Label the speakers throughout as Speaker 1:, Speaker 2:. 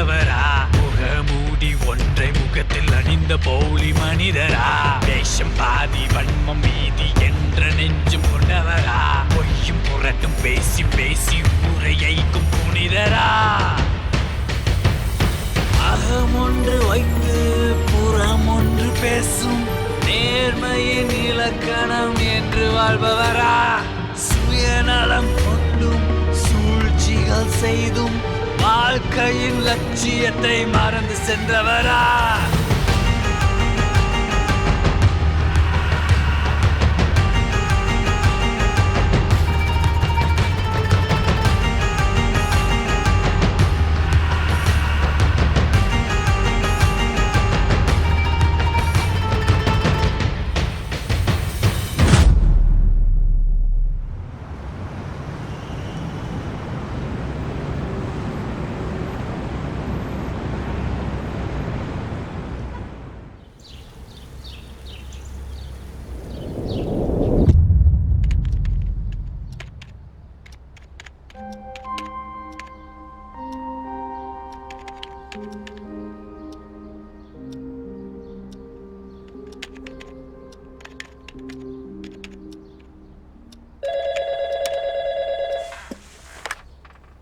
Speaker 1: கொண்டவரா? முகமூடி ஒன்றை முகத்தில் அணிந்த போலி மனிதரா? வேஷம் பாதி வன்மம் மீதி என்ற நெஞ்சும் கொண்டவரா? பொய்யும் புரட்டும் பேசி பேசி ஊரையைக்கும் புனிதரா? அகம் ஒன்று வைத்து புறம் ஒன்று பேசும் நேர்மையின் இலக்கணம் என்று வாழ்பவரா? சுயநலம் கொண்டும் சூழ்ச்சிகள் செய்தும் வாழ்க்கையின் லட்சியத்தை மறந்து சென்றவரா?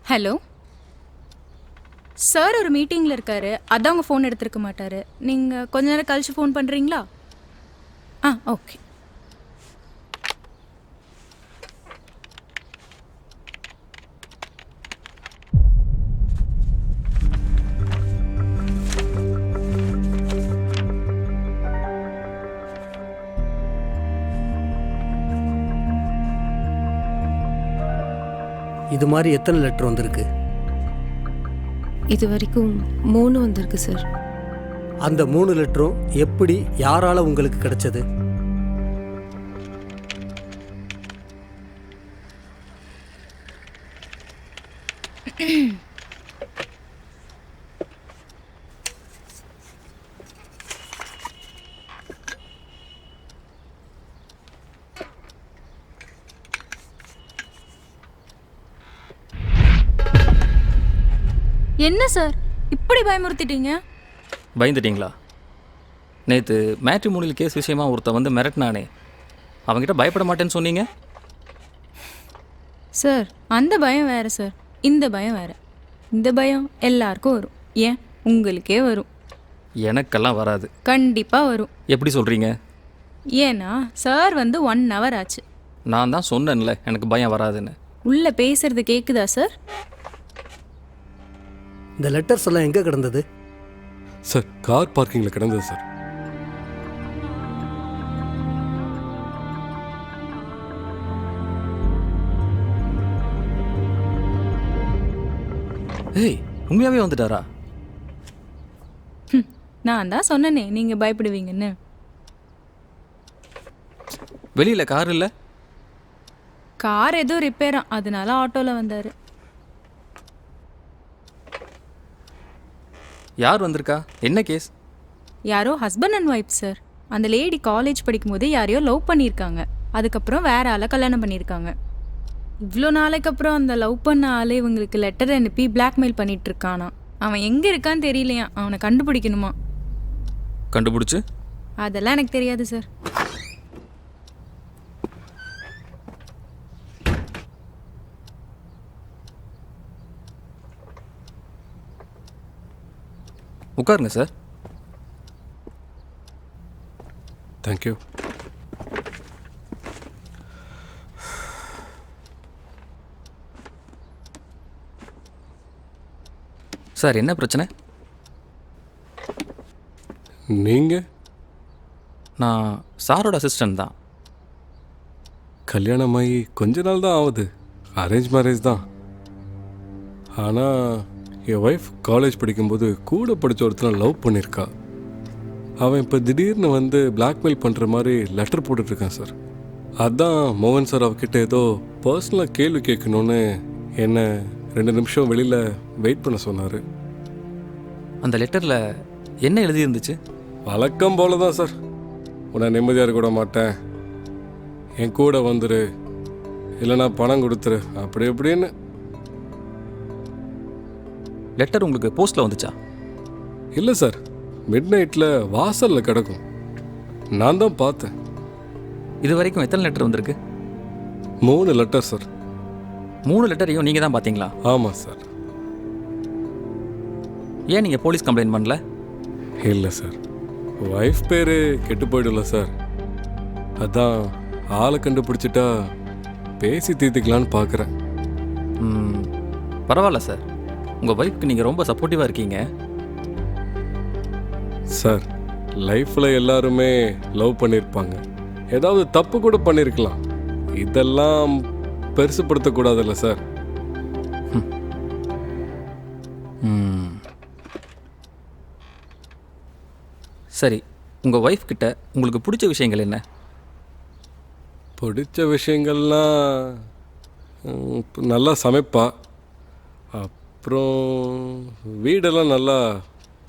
Speaker 2: ஹலோ சார், ஒரு மீட்டிங்கில் இருக்காரு, அதான் உங்கள் ஃபோன் எடுத்துருக்க மாட்டார். நீங்கள் கொஞ்ச நேரம் கழிச்சு ஃபோன் பண்ணுறீங்களா? ஓகே.
Speaker 3: இது மாதிரி எத்தனை லெட்டர் வந்திருக்கு?
Speaker 4: இது வரைக்கும் 3 வந்திருக்கு சார்.
Speaker 3: அந்த 3 லெட்டரும் எப்படி யாரால உங்களுக்கு கிடைச்சது?
Speaker 2: என்ன சார் இப்படி பயமுறுத்திட்டீங்க?
Speaker 5: பயந்துட்டீங்களா? நேற்று மேட்ரிமோனியல் கேஸ் விஷயமா ஒருத்தன் வந்து மிரட்டினானே, அவங்ககிட்ட பயப்பட மாட்டேன்னு சொன்னீங்க.
Speaker 2: சார் அந்த பயம் வேறு சார், இந்த பயம் வேறு. இந்த பயம் எல்லாருக்கும் வரும், ஏன் உங்களுக்கே வரும்.
Speaker 5: எனக்கெல்லாம் வராது.
Speaker 2: கண்டிப்பாக வரும்.
Speaker 5: எப்படி சொல்கிறீங்க?
Speaker 2: ஏன்னா சார் வந்து 1 hour ஆச்சு.
Speaker 5: நான் தான் சொன்னேன்ல எனக்கு பயம் வராதுன்னு.
Speaker 2: உள்ளே பேசுறது கேட்குதா சார்?
Speaker 3: இந்த லெட்டர்ஸ் எல்லாம் எங்கே கிடந்தது?
Speaker 6: சார் கார் பார்க்கிங்கில் கிடந்தது சார்.
Speaker 5: ஏய், உண்மையாகவே வந்துட்டாரா?
Speaker 2: நான் தான் சொன்னேனே நீங்கள் பயப்படுவீங்கன்னு.
Speaker 5: வெளியில் கார் இல்லை?
Speaker 2: கார் ஏதோ ரிப்பேரா, அதனால ஆட்டோவில் வந்தார்.
Speaker 5: யார் வந்திருக்கா? என்ன கேஸ்?
Speaker 2: யாரோ ஹஸ்பண்ட் அண்ட் ஒய்ஃப் சார். அந்த லேடி காலேஜ் படிக்கும்போது யாரையோ லவ் பண்ணியிருக்காங்க, அதுக்கப்புறம் வேற ஆளை கல்யாணம் பண்ணியிருக்காங்க. இவ்வளோ நாளைக்கு அப்புறம் அந்த லவ் பண்ண ஆளே இவங்களுக்கு லெட்டர் அனுப்பி பிளாக்மெயில் பண்ணிட்டு இருக்கானா. அவன் எங்கே இருக்கான்னு தெரியலையா, அவனை கண்டுபிடிக்கணுமா.
Speaker 5: கண்டுபிடிச்சு?
Speaker 2: அதெல்லாம் எனக்கு தெரியாது சார்.
Speaker 5: உட்காருங்க சார்.
Speaker 6: தேங்க்யூ.
Speaker 5: சார் என்ன பிரச்சனை?
Speaker 6: நீங்கள்?
Speaker 5: நான் சாரோட அசிஸ்டன்ட் தான்.
Speaker 6: கல்யாணமாகி கொஞ்ச நாள் தான் ஆகுது. அரேஞ்ச் மேரேஜ் தான். ஆனால் என் ஒய்ஃப் காலேஜ் படிக்கும்போது கூட படித்த ஒருத்தனை லவ் பண்ணியிருக்கா. அவன் இப்போ திடீர்னு வந்து பிளாக்மெயில் பண்ணுற மாதிரி லெட்டர் போட்டுட்ருக்கான் சார். அதான் மோகன் சார் அவகிட்ட ஏதோ பர்சனலாக கேள்வி கேட்கணுன்னு என்னை 2 நிமிஷம் வெளியில் வெயிட் பண்ண சொன்னார்.
Speaker 5: அந்த லெட்டரில் என்ன எழுதியிருந்துச்சு?
Speaker 6: வழக்கம் போல தான் சார். உன்னை நிம்மதியாக இருக்க விட மாட்டேன், என் கூட வந்துரு, இல்லைனா பணம் கொடுத்துரு, அப்படி எப்படின்னு.
Speaker 5: லெட்டர் உங்களுக்கு போஸ்ட்டில் வந்துச்சா?
Speaker 6: இல்லை சார், மிட் நைட்டில் வாசலில் கிடக்கும். நான் தான் பார்த்தேன்.
Speaker 5: இது வரைக்கும் எத்தனை லெட்டர் வந்திருக்கு?
Speaker 6: 3 லெட்டர் சார்.
Speaker 5: 3 லெட்டரையும் நீங்கள் தான் பார்த்தீங்களா?
Speaker 6: ஆமாம் சார்.
Speaker 5: ஏன் நீங்கள் போலீஸ் கம்ப்ளைண்ட் பண்ணல?
Speaker 6: இல்லை சார், ஒய்ஃப் பேர் கெட்டு போயிடும்ல சார். அதான் ஆளை கண்டுபிடிச்சிட்டா பேசி தீர்த்துக்கலான்னு பார்க்குறேன்.
Speaker 5: பரவாயில்ல சார், உங்கள் ஒய்ஃப்க்கு நீங்கள் ரொம்ப சப்போர்ட்டிவாக இருக்கீங்க.
Speaker 6: சார், லைஃப்பில் எல்லாருமே லவ் பண்ணியிருப்பாங்க, ஏதாவது தப்பு கூட பண்ணியிருக்கலாம். இதெல்லாம் பெருசுப்படுத்தக்கூடாதுல்ல சார்.
Speaker 5: சரி, உங்கள் ஒய்ஃப் கிட்ட உங்களுக்கு பிடிச்ச விஷயங்கள் என்ன?
Speaker 6: பிடிச்ச விஷயங்கள்லாம் நல்லா சமைப்பா, அப்புறம் வீடெல்லாம் நல்லா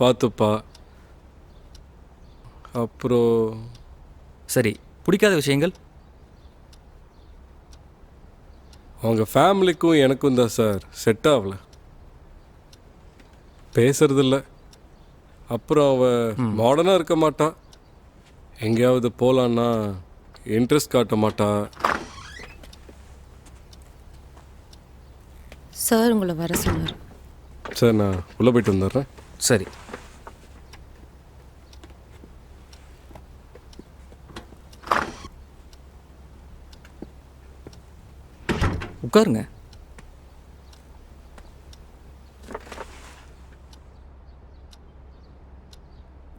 Speaker 6: பார்த்துப்பா, அப்புறம்
Speaker 5: சரி, பிடிக்காத விஷயங்கள்?
Speaker 6: அவங்க ஃபேமிலிக்கும் எனக்கும் தான் சார் செட் ஆகலை, பேசுறதில்ல. அப்புறம் அவள் மாடர்னாக இருக்க மாட்டா, எங்கேயாவது போகலான்னா இன்ட்ரெஸ்ட் காட்ட மாட்டா.
Speaker 4: சார் உங்களை வர சொன்னார்.
Speaker 6: சார், நான் உள்ளே போயிட்டு வந்துடுறேன்.
Speaker 5: சரி. உட்காருங்க.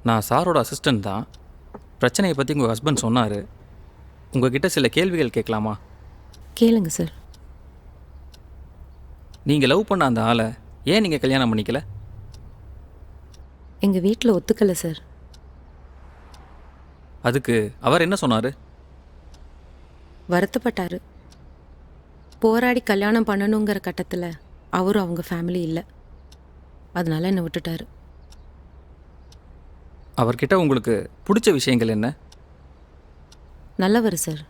Speaker 5: நான் சாரோட அசிஸ்டன்ட் தான். பிரச்சனையை பற்றி உங்கள் ஹஸ்பண்ட் சொன்னார். உங்ககிட்ட சில கேள்விகள் கேட்கலாமா?
Speaker 4: கேளுங்க சார்.
Speaker 5: நீங்கள் லவ் பண்ண அந்த ஆளை ஏன் நீங்கள் கல்யாணம் பண்ணிக்கல?
Speaker 4: எங்கள் வீட்டில் ஒத்துக்கலை சார்.
Speaker 5: அதுக்கு அவர் என்ன சொன்னார்?
Speaker 4: வருத்தப்பட்டார். போராடி கல்யாணம் பண்ணணுங்கிற கட்டத்தில் அவரும் அவங்க ஃபேமிலி இல்லை, அதனால என்னை விட்டுட்டார்.
Speaker 5: அவர்கிட்ட உங்களுக்கு பிடிச்ச விஷயங்கள் என்ன?
Speaker 4: நல்லவர் சார்,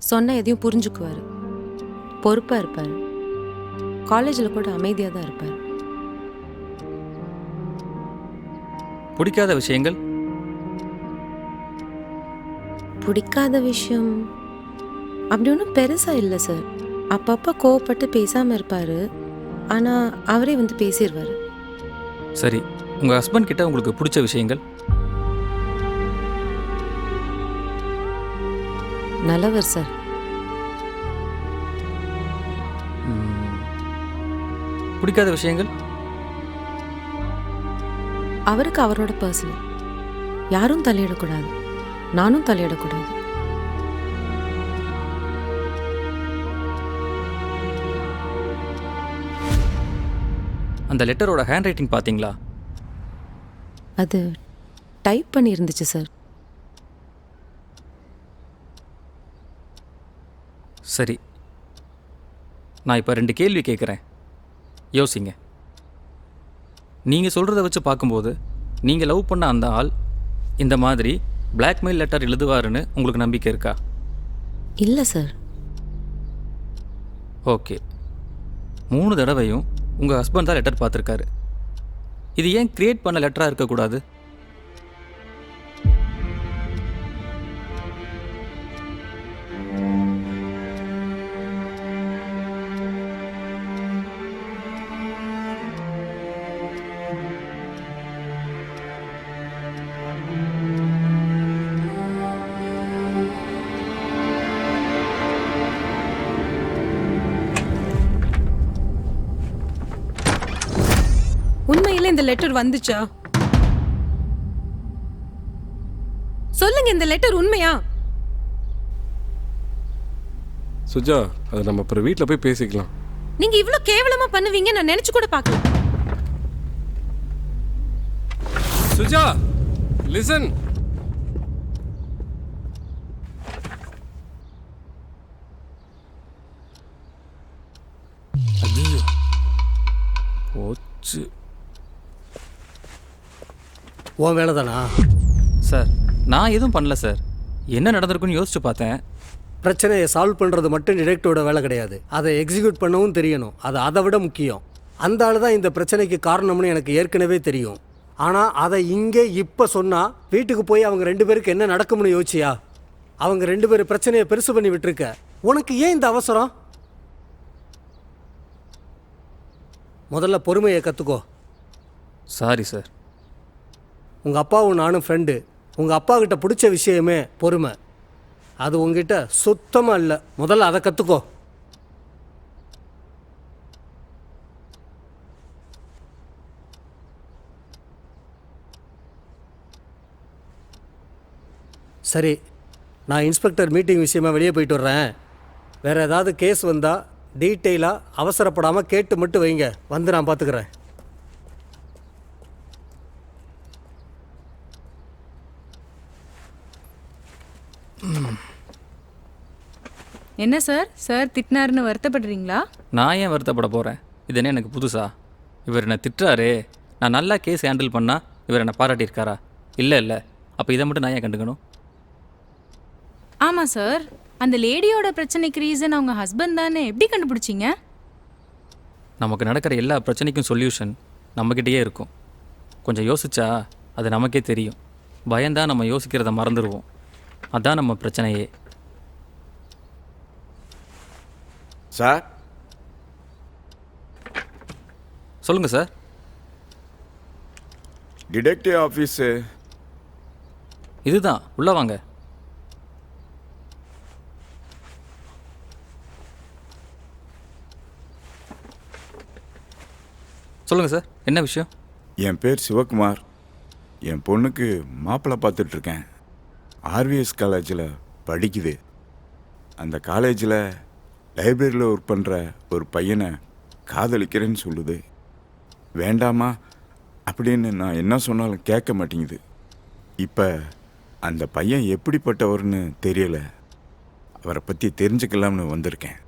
Speaker 4: சொன்ன எதையும் புரிஞ்சுக்குவார், பொறுப்பாக இருப்பார், காலேஜில் கூட அமைதியாக தான் இருப்பார்.
Speaker 5: பிடிக்காத விஷயங்கள்?
Speaker 4: பிடிக்காத விஷயம் அப்படி ஒன்றும் பெருசாக இல்லை சார். அப்பப்போ கோவப்பட்டு பேசாமல் இருப்பார், ஆனால் அவரே வந்து பேசிடுவார்.
Speaker 5: சரி, உங்கள் ஹஸ்பண்ட் கிட்ட உங்களுக்கு பிடிச்ச விஷயங்கள்?
Speaker 4: நல்லவர் சார்.
Speaker 5: பிடிக்காத விஷயங்கள்?
Speaker 4: அவருக்கு அவரோட பர்சனல், யாரும் தலையிடக்கூடாது, நானும் தலையிடக்கூடாது.
Speaker 5: அந்த லெட்டரோட ஹேண்ட் ரைட்டிங் பார்த்தீங்களா?
Speaker 4: அது டைப் பண்ணி இருந்துச்சு சார்.
Speaker 5: சரி, நான் இப்போ 2 கேள்வி கேட்குறேன், யோசிங்க. நீங்கள் சொல்கிறத வச்சு பார்க்கும்போது நீங்கள் லவ் பண்ண அந்த ஆள் இந்த மாதிரி பிளாக்மெயில் லெட்டர் எழுதுவாருன்னு உங்களுக்கு நம்பிக்கை இருக்கா?
Speaker 4: இல்லை சார்.
Speaker 5: ஓகே. 3 தடவையும் உங்கள் ஹஸ்பண்ட் தான் லெட்டர் பார்த்துருக்காரு. இது ஏன் கிரியேட் பண்ண லெட்டராக இருக்கக்கூடாது?
Speaker 4: உண்மையில இந்த லெட்டர் வந்துச்சா? சொல்லுங்க, இந்த லெட்டர் உண்மையா?
Speaker 6: சுஜா, அதை நம்ம அப்புறம் வீட்டில் போய் பேசிக்கலாம்.
Speaker 4: நீங்க இவ்ளோ கேவலமா பண்ணுவீங்க நான் நினைச்சு கூட பார்க்கல.
Speaker 6: சுஜா, லிசன்.
Speaker 5: ஐயோ, போச்சு.
Speaker 3: உன் வேலை தானா?
Speaker 5: சார், நான் எதுவும் பண்ணல சார். என்ன நடந்திருக்குன்னு யோசிச்சு பார்த்தேன்.
Speaker 3: பிரச்சனையை சால்வ் பண்ணுறது மட்டும் டிடெக்டிவோட வேலை கிடையாது, அதை எக்ஸிக்யூட் பண்ணவும் தெரியணும். அது அதை விட முக்கியம். அந்த ஆள் தான் இந்த பிரச்சனைக்கு காரணம்னு எனக்கு ஏற்கனவே தெரியும். ஆனால் அதை இங்கே இப்போ சொன்னால் வீட்டுக்கு போய் அவங்க 2 பேருக்கு என்ன நடக்கும்னு யோசிச்சியா? அவங்க 2 பேர் பிரச்சனையை பெருசு பண்ணி விட்டுருக்க. உனக்கு ஏன் இந்த அவசரம்? முதல்ல பொறுமையை கற்றுக்கோ.
Speaker 5: Sorry sir.
Speaker 3: உங்கள் அப்பாவும் நானும் ஃப்ரெண்டு. உங்கள் அப்பா கிட்ட பிடிச்ச விஷயமே பொறுமை. அது உங்ககிட்ட சுத்தமாக இல்லை. முதல்ல அதை கற்றுக்கோ. சரி, நான் இன்ஸ்பெக்டர் மீட்டிங் விஷயமா வெளியே போயிட்டு வர்றேன். வேறு ஏதாவது கேஸ் வந்தால் டீட்டெயிலாக அவசரப்படாமல் கேட்டு மட்டும் வைங்க. வந்து நான் பார்த்துக்கிறேன்.
Speaker 2: என்ன சார் சார் திட்டினாருன்னு வருத்தப்படுறீங்களா?
Speaker 5: நான் ஏன் வருத்தப்பட போகிறேன்? இது என்ன எனக்கு புதுசா? இவர் என்னை திட்டுறாரு, நான் நல்லா கேஸ் ஹேண்டில் பண்ணால் இவர் என்னை பாராட்டியிருக்காரா? இல்லை இல்லை, அப்போ இதை மட்டும் நான் ஏன் கண்டுக்கணும்?
Speaker 2: ஆமாம் சார், அந்த லேடியோட பிரச்சனைக்கு ரீசன் அவங்க ஹஸ்பண்ட் தானே, எப்படி கண்டுபிடிச்சிங்க?
Speaker 5: நமக்கு நடக்கிற எல்லா பிரச்சனைக்கும் சொல்யூஷன் நம்மக்கிட்டேயே இருக்கும். கொஞ்சம் யோசிச்சா அது நமக்கே தெரியும். பயந்தான் நம்ம யோசிக்கிறத மறந்துடுவோம். அதான் நம்ம பிரச்சனையே.
Speaker 7: சார்,
Speaker 5: சொல்லுங்கள் சார்.
Speaker 7: டிடெக்டிவ் ஆஃபீஸு
Speaker 5: இதுதான், உள்ளே வாங்க. சொல்லுங்கள் சார், என்ன விஷயம்?
Speaker 7: என் பேர் சிவகுமார். என் பொண்ணுக்கு மாப்பிள்ளை பார்த்துட்ருக்கேன். ஆர்விஎஸ் காலேஜில் படிக்குது. அந்த காலேஜில் லைப்ரரியில் ஒர்க் பண்ணுற ஒரு பையனை காதலிக்கிறேன்னு சொல்லுது. வேண்டாமா அப்படின்னு நான் என்ன சொன்னாலும் கேட்க மாட்டேங்குது. இப்போ அந்த பையன் எப்படிப்பட்டவர்னு தெரியல. அவரை பற்றி தெரிஞ்சுக்கலாம்னு வந்திருக்கேன்.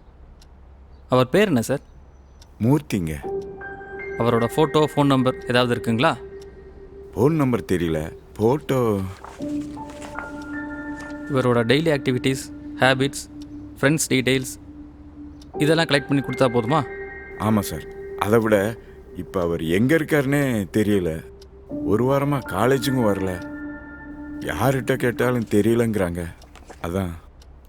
Speaker 5: அவர் பேர் என்ன சார்?
Speaker 7: மூர்த்திங்க.
Speaker 5: அவரோட ஃபோட்டோ, ஃபோன் நம்பர் ஏதாவது இருக்குங்களா?
Speaker 7: ஃபோன் நம்பர் தெரியல, ஃபோட்டோ.
Speaker 5: இவரோட daily activities, habits, friends details இதெல்லாம் கலெக்ட் பண்ணி கொடுத்தா போதுமா?
Speaker 7: ஆமாம் சார். அதை விட இப்போ அவர் எங்கே இருக்காருன்னே தெரியல. ஒரு வாரமாக காலேஜுக்கும் வரல. யார்கிட்ட கேட்டாலும் தெரியலங்கிறாங்க. அதான்.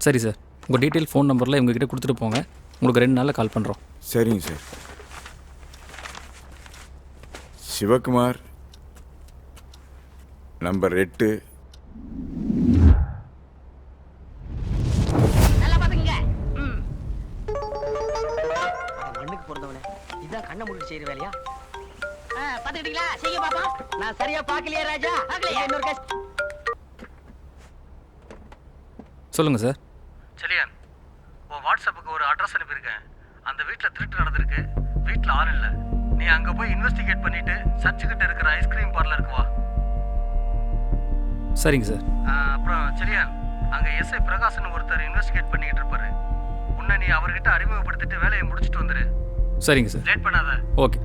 Speaker 5: சரி சார், உங்கள் டீட்டெயில் ஃபோன் நம்பரில் இவங்ககிட்ட கொடுத்துட்டு போங்க. உங்களுக்கு 2 நாளில் கால் பண்ணுறோம்.
Speaker 7: சரிங்க சார். சிவகுமார், நம்பர் 8.
Speaker 8: நல்லா பாத்துங்க. மண்ணுக்கு பிறந்தவனே, இதான் கண்ணை மூடி செய்யற வேலையா? பாத்துக்கிட்டீங்களா? செய்ய பாப்பா. நான் சரியா பாக்கலையா ராஜா? பாக்கலையா? இன்னொரு கேஸ்.
Speaker 5: சொல்லுங்கள் சார்.
Speaker 3: செலியன், உன் வாட்ஸ்அப்புக்கு ஒரு அட்ரஸ் அனுப்பியிருக்கேன். அந்த வீட்டில் திருட்டு நடந்திருக்கு. வீட்டில் ஆள் இல்லை. நீ அங்கே போய் இன்வெஸ்டிகேட் பண்ணிட்டு சர்ச்சுக்கிட்ட இருக்கிற ஐஸ்கிரீம் பார்லருக்கு வா.
Speaker 5: சரிங்க சார்.
Speaker 3: அப்புறம் செலியன், அங்கே எஸ்ஐ பிரகாஷ்னு ஒருத்தர் இன்வெஸ்டிகேட் பண்ணிக்கிட்டு இருப்பாரு. உன்னை நீ அவர்கிட்ட அறிமுகப்படுத்திட்டு வேலையை முடிச்சுட்டு வந்துரு.
Speaker 5: சரிங்க சார்.
Speaker 3: லேட் பண்ணாத.
Speaker 5: ஓகே.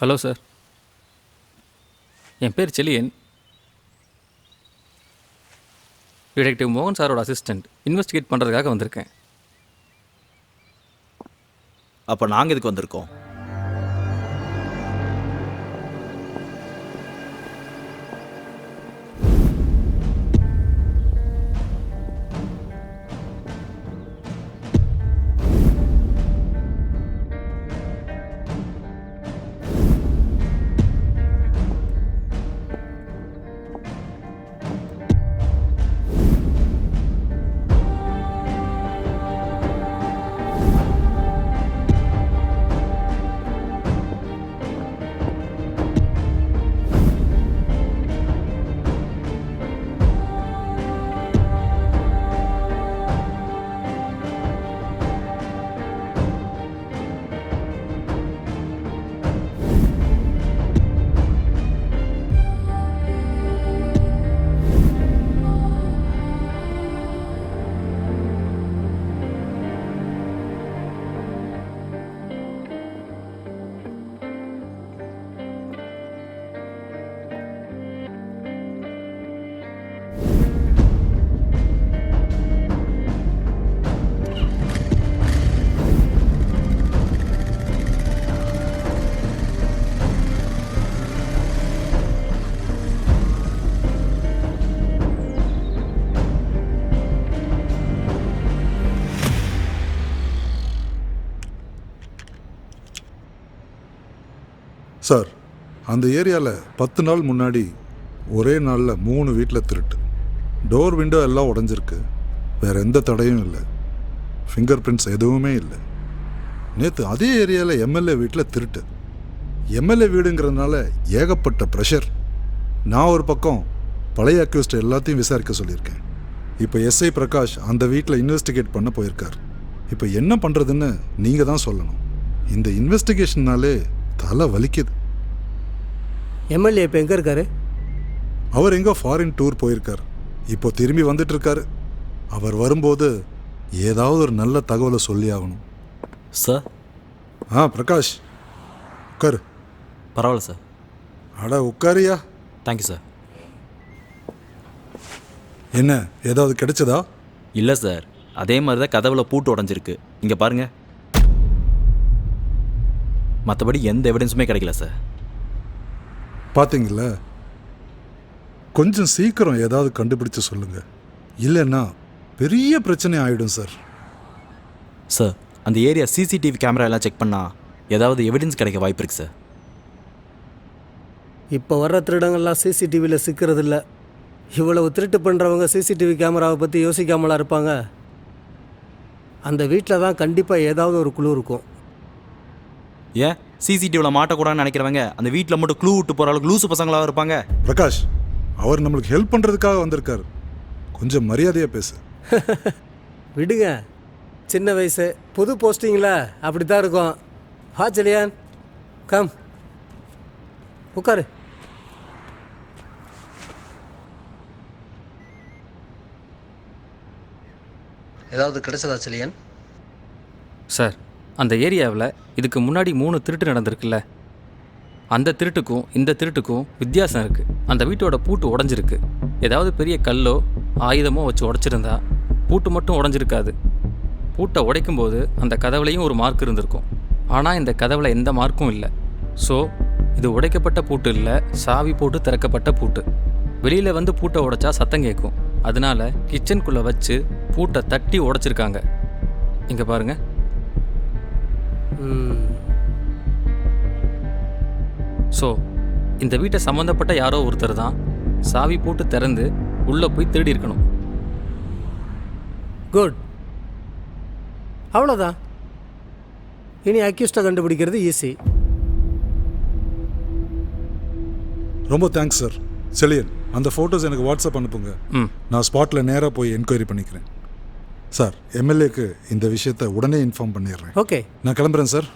Speaker 5: ஹலோ சார், என் பேர் செலியன். டிடெக்டிவ் மோகன் சாரோட அசிஸ்டண்ட். இன்வெஸ்டிகேட் பண்ணுறதுக்காக வந்திருக்கேன்.
Speaker 9: அப்போ நாங்கள் இதுக்கு வந்திருக்கோம்.
Speaker 10: சார், அந்த ஏரியாவில் 10 நாள் முன்னாடி ஒரே நாளில் 3 வீட்டில் திருட்டு. டோர் விண்டோ எல்லாம் உடஞ்சிருக்கு. வேறு எந்த தடையும் இல்லை. ஃபிங்கர் பிரிண்ட்ஸ் எதுவுமே இல்லை. நேற்று அதே ஏரியாவில் எம்எல்ஏ வீட்டில் திருட்டு. எம்எல்ஏ வீடுங்கிறதுனால ஏகப்பட்ட ப்ரெஷர். நான் ஒரு பக்கம் பழைய அக்யூஸ்ட் எல்லாத்தையும் விசாரிக்க சொல்லியிருக்கேன். இப்போ எஸ்ஐ பிரகாஷ் அந்த வீட்டில் இன்வெஸ்டிகேட் பண்ண போயிருக்கார். இப்போ என்ன பண்ணுறதுன்னு நீங்கள் தான் சொல்லணும். இந்த இன்வெஸ்டிகேஷன்னாலே தலை வலிக்குது.
Speaker 3: எம்எல்ஏ இப்போ எங்கே இருக்காரு?
Speaker 10: அவர் எங்கோ ஃபாரின் டூர் போயிருக்கார். இப்போ திரும்பி வந்துட்டு இருக்காரு. அவர் வரும்போது ஏதாவது ஒரு நல்ல தகவலை சொல்லி ஆகணும்.
Speaker 9: சார்.
Speaker 10: பிரகாஷ் உட்காரு.
Speaker 9: பரவாயில்ல சார்.
Speaker 10: அட உட்காரியா.
Speaker 9: Thank you sir.
Speaker 10: என்ன ஏதாவது கிடைச்சதா?
Speaker 9: இல்லை சார், அதே மாதிரி தான் கதவுல பூட்டு உடஞ்சிருக்கு. இங்கே பாருங்க. மற்றபடி எந்த எவிடன்ஸுமே கிடைக்கல சார்.
Speaker 10: பார்த்தீங்களா? கொஞ்சம் சீக்கிரம் ஏதாவது கண்டுபிடிச்சு சொல்லுங்க. இல்லைன்னா பெரிய பிரச்சனை ஆயிடும் சார்.
Speaker 9: சார், அந்த ஏரியா சிசிடிவி கேமரா எல்லாம் செக் பண்ணால் ஏதாவது எவிடன்ஸ் கிடைக்க வாய்ப்பு இருக்கு சார்.
Speaker 3: இப்போ வர்ற திருடங்கள்லாம் சிசிடிவியில் சிக்கிறதில்ல. இவ்வளவு திருட்டு பண்ணுறவங்க சிசிடிவி கேமராவை பற்றி யோசிக்காமலா இருப்பாங்க? அந்த வீட்டில் தான் கண்டிப்பாக ஏதாவது ஒரு குழு இருக்கும்.
Speaker 9: ஏன் சிசிடிவியில் மாட்டக்கூடாதுன்னு நினைக்கிறவங்க அந்த வீட்டில் மட்டும் க்ளூ விட்டு போகிற அளவுக்கு லூசு பசங்களாக இருப்பாங்க?
Speaker 10: பிரகாஷ், அவர் நம்மளுக்கு ஹெல்ப் பண்ணுறதுக்காக வந்திருக்காரு. கொஞ்சம் மரியாதையாக பேசு.
Speaker 3: விடுங்க, சின்ன வயசு, புது போஸ்டிங்கில் அப்படி தான் இருக்கும். வா செலியான், கம் உட்காரு. ஏதாவது கிடைச்சதா செலியான்?
Speaker 5: சார், அந்த ஏரியாவில் இதுக்கு முன்னாடி 3 திருட்டு நடந்திருக்குல்ல, அந்த திருட்டுக்கும் இந்த திருட்டுக்கும் வித்தியாசம் இருக்குது. அந்த வீட்டோட பூட்டு உடஞ்சிருக்கு. ஏதாவது பெரிய கல்லோ ஆயுதமோ வச்சு உடைச்சிருந்தா பூட்டு மட்டும் உடஞ்சிருக்காது. பூட்டை உடைக்கும்போது அந்த கதவுலையும் ஒரு மார்க் இருந்திருக்கும். ஆனால் இந்த கதவில் எந்த மார்க்கும் இல்லை. ஸோ இது உடைக்கப்பட்ட பூட்டு இல்லை, சாவி போட்டு திறக்கப்பட்ட பூட்டு. வெளியில் வந்து பூட்டை உடைச்சா சத்தம் கேட்கும். அதனால கிச்சனுக்குள்ளே வச்சு பூட்டை தட்டி உடைச்சிருக்காங்க. இங்கே பாருங்கள். ஸோ இந்த வீட்டை சம்மந்தப்பட்ட யாரோ ஒருத்தர் தான் சாவி போட்டு திறந்து உள்ளே போய் திருடி இருக்கணும்.
Speaker 3: குட், அவ்வளோதான். இனி அக்யூஸ்டை கண்டுபிடிக்கிறது ஈஸி.
Speaker 10: ரொம்ப தேங்க்ஸ் சார். செலியன், அந்த ஃபோட்டோஸ் எனக்கு வாட்ஸ்அப் அனுப்புங்க. நான் ஸ்பாட்டில் நேராக போய் என்கொயரி பண்ணிக்கிறேன். சார், எம்எல்ஏக்கு இந்த விஷயத்தை உடனே இன்ஃபார்ம் பண்ணிடுறேன்.
Speaker 3: ஓகே,
Speaker 10: நான் கிளம்புறேன் சார்.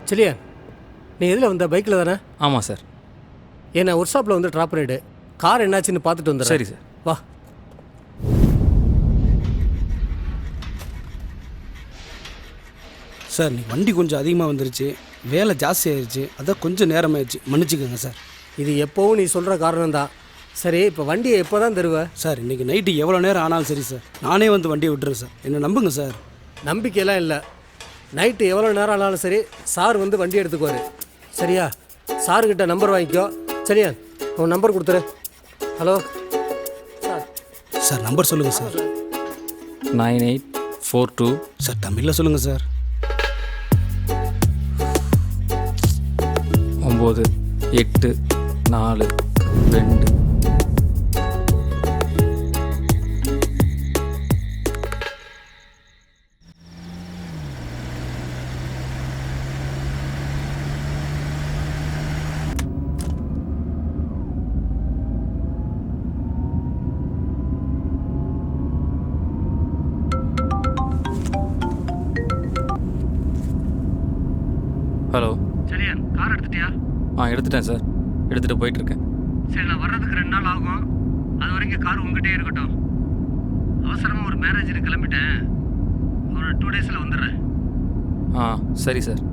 Speaker 3: செலியான், நீ எதில் வந்த? பைக்கில் தானே?
Speaker 5: ஆமாம் சார்.
Speaker 3: என்ன ஒர்க் ஷாப்பில் வந்து ட்ராப் பண்ணிவிடு. கார் என்னாச்சுன்னு பார்த்துட்டு வந்துடுறேன்.
Speaker 5: சரி சார்.
Speaker 3: வா.
Speaker 11: சார் நீ வண்டி கொஞ்சம் அதிகமாக வந்துருச்சு, வேலை ஜாஸ்தி ஆயிடுச்சு, அதான் கொஞ்சம் நேரமாயிடுச்சு, மன்னிச்சுக்கோங்க சார்.
Speaker 3: இது எப்போவும் நீ சொல்கிற காரணம்தான். சரி, இப்போ வண்டியை எப்போ தான் தருவ?
Speaker 11: சார் இன்றைக்கி நைட்டு எவ்வளோ நேரம் ஆனாலும் சரி சார், நானே வந்து வண்டியை விட்டுறேன் சார், என்னை நம்புங்க சார்.
Speaker 3: நம்பிக்கையெல்லாம் இல்லை. நைட்டு எவ்வளோ நேரம் ஆனாலும் சரி சார் வந்து வண்டி எடுத்துக்குவார். சரியா? சாருக்கிட்ட நம்பர் வாங்கிக்கோ. சரியா? உன் நம்பர் கொடுத்துரு. Hello sir.
Speaker 11: சார் நம்பர் சொல்லுங்கள் சார்.
Speaker 5: 9842.
Speaker 11: சார் தமிழில் சொல்லுங்கள் சார்.
Speaker 5: 9842. ஹலோ.
Speaker 12: சரியா கார் எடுத்துட்டியா?
Speaker 5: எடுத்துட்டேன் சார், எடுத்துகிட்டு போயிட்டுருக்கேன்.
Speaker 12: சரி, நான் வர்றதுக்கு 2 நாள் ஆகும். அது வரைக்கும் கார் உங்ககிட்டே இருக்கட்டும். அவசரமாக ஒரு மேரேஜுக்கு கிளம்பிட்டேன், ஒரு 2 டேஸில் வந்துடுறேன்.
Speaker 5: சரி சார்.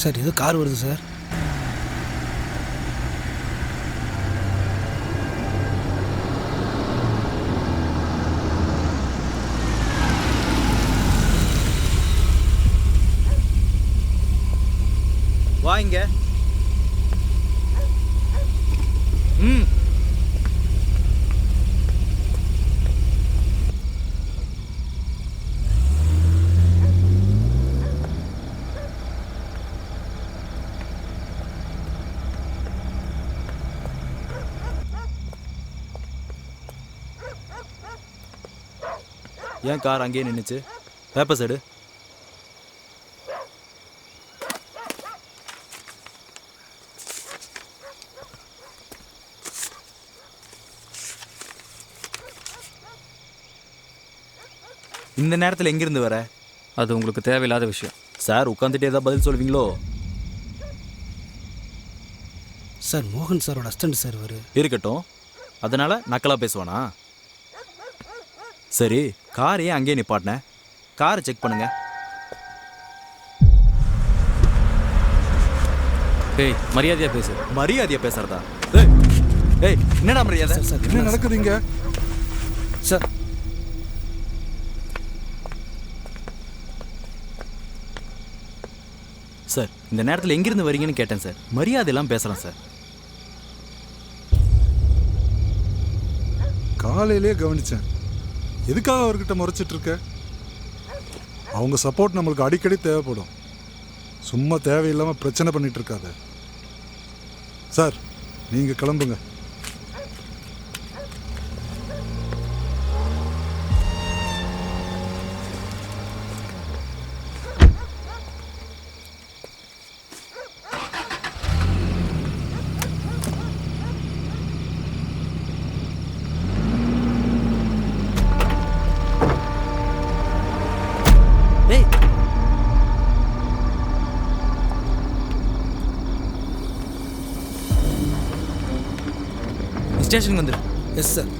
Speaker 11: சார் ஏதோ கார் வருது சார்.
Speaker 9: வாங்க. ஏன் கார் அங்கேயே நின்றுச்சு? பேப்பர்ஸ் எடு. இந்த நேரத்தில் எங்கேருந்து வர?
Speaker 5: அது உங்களுக்கு தேவையில்லாத விஷயம்.
Speaker 9: சார் உட்காந்துட்டு ஏதாவது பதில் சொல்வீங்களோ?
Speaker 11: சார் மோகன் சாரோட அசிஸ்டன்ட் சார் இவர்.
Speaker 9: இருக்கட்டும், அதனால் நக்கலாக பேசுவானா? சரி, கார் ஏன் அங்கேயே நிப்பாட்டினேன்? காரை செக் பண்ணுங்க.
Speaker 5: ஏய், மரியாதையாக பேசு.
Speaker 9: மரியாதையாக பேசுறதா? ஏய் என்னடா மரியாதை?
Speaker 11: சார்
Speaker 10: என்ன நடக்குதுங்க?
Speaker 11: சார்
Speaker 9: சார் இந்த நேரத்தில் எங்கிருந்து வரீங்கன்னு கேட்டேன் சார். மரியாதையெல்லாம் பேசலாம் சார்.
Speaker 10: காலையிலே கவனிச்சேன். எதுக்காக அவர்கிட்ட முறைச்சிட்டு இருக்க? அவங்க சப்போர்ட் நம்மளுக்கு அடிக்கடி தேவைப்படும். சும்மா தேவையில்லாமல் பிரச்சனை பண்ணிட்டு இருக்காத. சார் நீங்கள் கிளம்புங்க.
Speaker 9: ஸ்டேஷனுக்கு வந்துடு.
Speaker 11: Yes sir.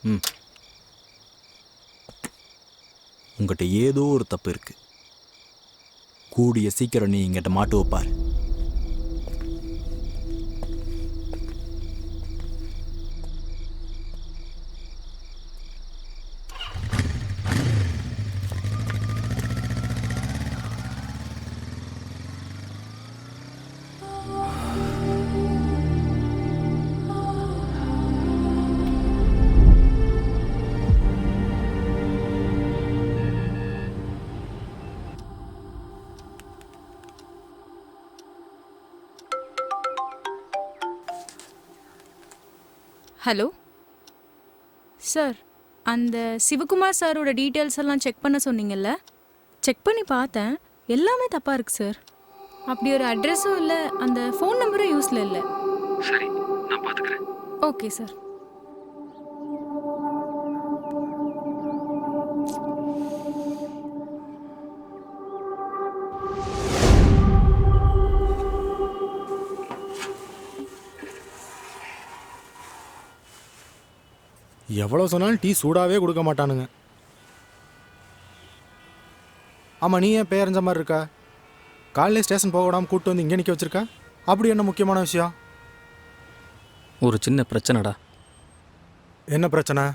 Speaker 9: ம். உங்ககிட்ட ஏதோ ஒரு தப்பு இருக்கு. கூடிய சீக்கிரம் நீ எங்கிட்ட மாட்டு வைப்பார்.
Speaker 2: ஹலோ சார், அந்த சிவகுமார் சாரோட டீட்டெயில்ஸ் எல்லாம் செக் பண்ண சொன்னீங்கல்ல, செக் பண்ணி பார்த்தேன். எல்லாமே தப்பாக இருக்கு சார். அப்படி ஒரு அட்ரஸும் இல்லை, அந்த ஃபோன் நம்பரும் யூஸில் இல்லை.
Speaker 12: சரி, நான் பார்த்துக்கிறேன்.
Speaker 2: Okay sir.
Speaker 13: எவ்வளோ சொன்னாலும் டீ சூடாகவே கொடுக்க மாட்டானுங்க. ஆமாம், நீ ஏன் பேரஞ்ச மாதிரி இருக்கா? காலையிலே ஸ்டேஷன் போக விடாமல் கூப்பிட்டு வந்து இங்கே நிற்க வச்சிருக்க. அப்படி என்ன முக்கியமான விஷயம்?
Speaker 5: ஒரு சின்ன பிரச்சனைடா.
Speaker 13: என்ன பிரச்சனை?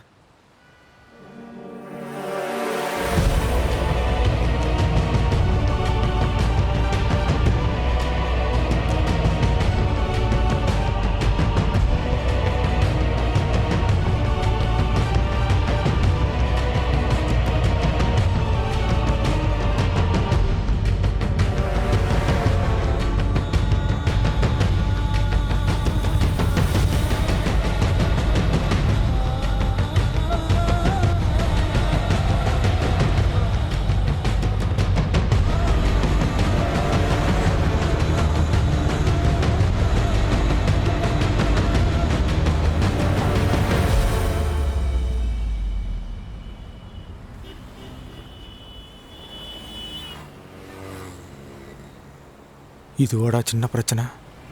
Speaker 13: இதுவோட சின்ன பிரச்சனை.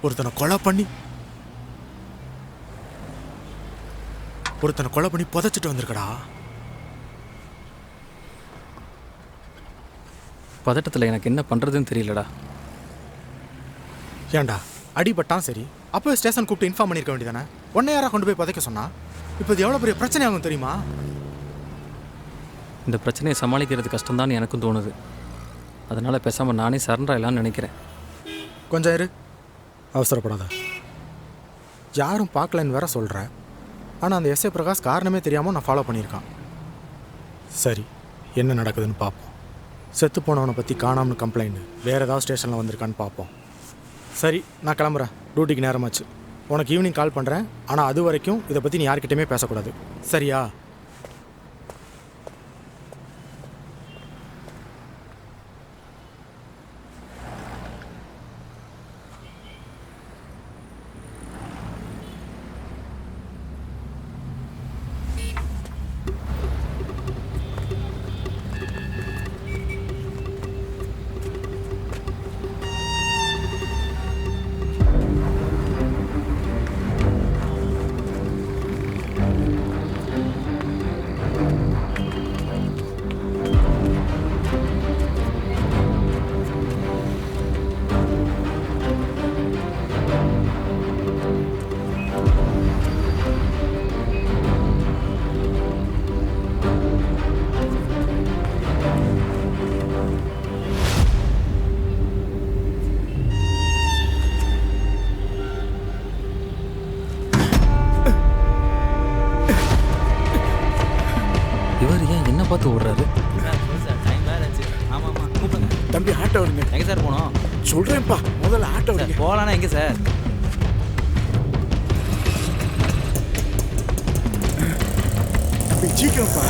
Speaker 13: ஒருத்தனை கொலை பண்ணி புதைச்சிட்டு வந்திருக்கடா.
Speaker 5: பதட்டத்தில் எனக்கு என்ன பண்ணுறதுன்னு தெரியலடா.
Speaker 13: ஏன்டா அடிபட்டான் சரி, அப்போ ஸ்டேஷன் கூப்பிட்டு இன்ஃபார்ம் பண்ணியிருக்க வேண்டியதானே? உன்னை யாரா கொண்டு போய் புதைக்க சொன்னா? இப்போ இது எவ்வளோ பெரிய பிரச்சனை ஆகும் தெரியுமா?
Speaker 5: இந்த பிரச்சனையை சமாளிக்கிறது கஷ்டம்தான் எனக்கும் தோணுது. அதனால் பேசாமல் நானே சரண்டர் ஆகலான்னு நினைக்கிறேன்.
Speaker 13: கொஞ்சம் இரு, அவசரப்படாத. யாரும் பார்க்கலன்னு வேற சொல்கிறேன். ஆனால் அந்த எஸ்ஏ பிரகாஷ் காரணமே தெரியாமல் நான் ஃபாலோ பண்ணியிருக்கான். சரி, என்ன நடக்குதுன்னு பார்ப்போம். செத்து போனவனை பற்றி காணாமல் கம்ப்ளைண்ட் வேறு ஏதாவது ஸ்டேஷனில் வந்திருக்கான்னு பார்ப்போம். சரி, நான் கிளம்புறேன். டியூட்டிக்கு நேரமாச்சு. உனக்கு ஈவினிங் கால் பண்ணுறேன். ஆனால் அது வரைக்கும் இதை பற்றி நீ யார்கிட்டையுமே பேசக்கூடாது, சரியா?
Speaker 5: பார்த்து ஓடுறாரு.
Speaker 7: தம்பி ஆட்டோ விடுங்க.
Speaker 9: எங்கே சார் போகணும்?
Speaker 7: சொல்கிறேன்ப்பா, முதல்ல ஆட்டோ விடுங்க.
Speaker 9: போகலான்னா எங்கே சார்?
Speaker 7: தம்பி சீக்கிரம்ப்பா.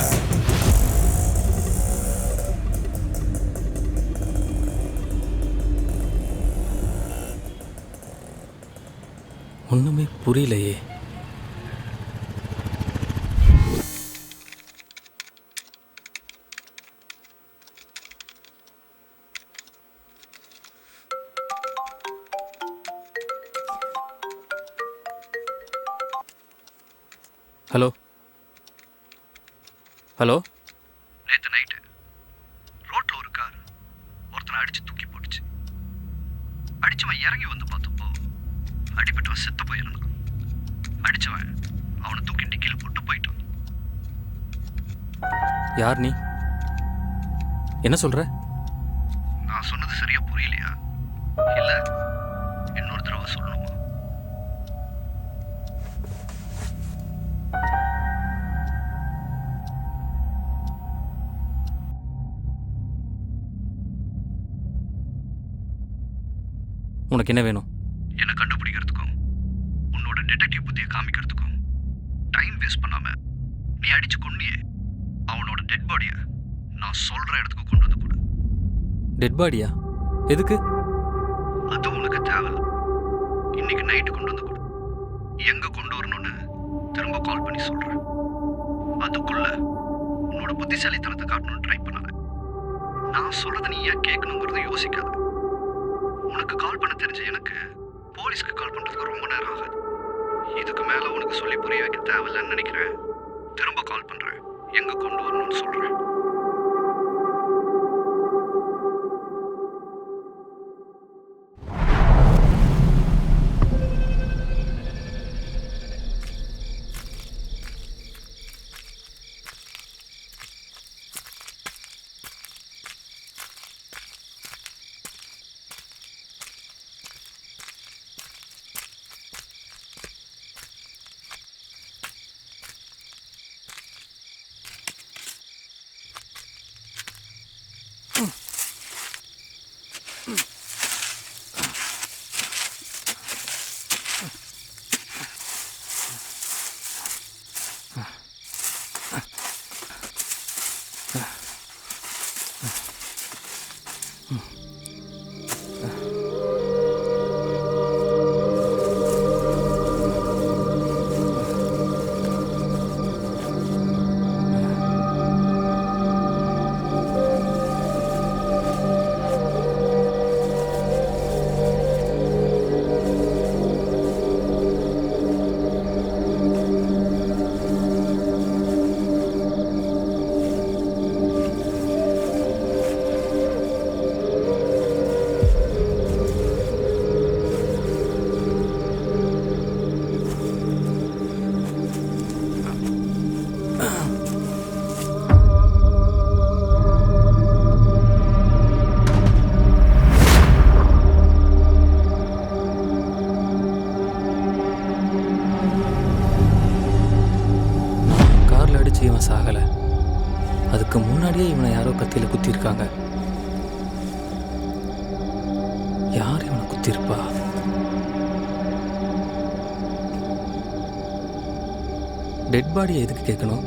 Speaker 5: ஒன்றுமே புரியலையே. Hello, hello.
Speaker 12: நேற்று நைட்டு ரோட்டில் ஒரு கார் ஒருத்தனை அடித்து தூக்கி போட்டுச்சு. அடித்தவன் இறங்கி வந்து பார்த்தப்போ அடிபட்டவன் செத்து போயிருந்தான். அடித்தவன் அவனை தூக்கி டிக்கியில் போட்டு போயிட்டான்.
Speaker 5: யார் நீ? என்ன சொல்கிற?
Speaker 12: நான் சொன்னது சரியா புரியலையா? இல்லை இன்னொரு தடவை சொல்லணுமா?
Speaker 5: உனக்கு என்ன வேணும்?
Speaker 12: என்னை கண்டுபிடிக்கிறதுக்கும் உன்னோட டிடெக்டிவ் புத்தியை காமிக்கிறதுக்கும் டைம் வேஸ்ட் பண்ணாம நீ அடிச்சு கொன்னியே அவனோட டெட் பாடியை நான் சொல்ற இடத்துக்கு கொண்டு வந்து கொடு.
Speaker 5: டெட் பாடியா? எதுக்கு?
Speaker 12: அது உனக்கு தேவையில்ல. இன்னைக்கு நைட்டு கொண்டு வந்து கொடு. எங்க கொண்டு வரணும்னு திரும்ப கால் பண்ணி சொல்றேன். அதுக்குள்ள உன்னோட புத்திசாலித்தனத்தை காட்டணும்னு ட்ரை பண்ணாத. நான் சொல்றதை நீ ஏன் கேட்கணுங்கிறத யோசிக்காத. உனக்கு கால் பண்ண தெரிஞ்ச எனக்கு போலீஸ்க்கு கால் பண்றதுக்கு ரொம்ப நேரம் ஆகாது. இதுக்கு மேல உனக்கு சொல்லி புரிய வைக்க தேவையில்லைன்னு நினைக்கிறேன். திரும்ப கால் பண்றேன். எங்க கொண்டு வரணும்னு சொல்றேன்.
Speaker 5: இவன் சாகலை. அதுக்கு முன்னாடியே இவனை யாரோ கத்தியில் குத்திருக்காங்க. யார் இவனை குத்திருப்பா? டெட் பாடியை எதுக்கு கேட்கணும்?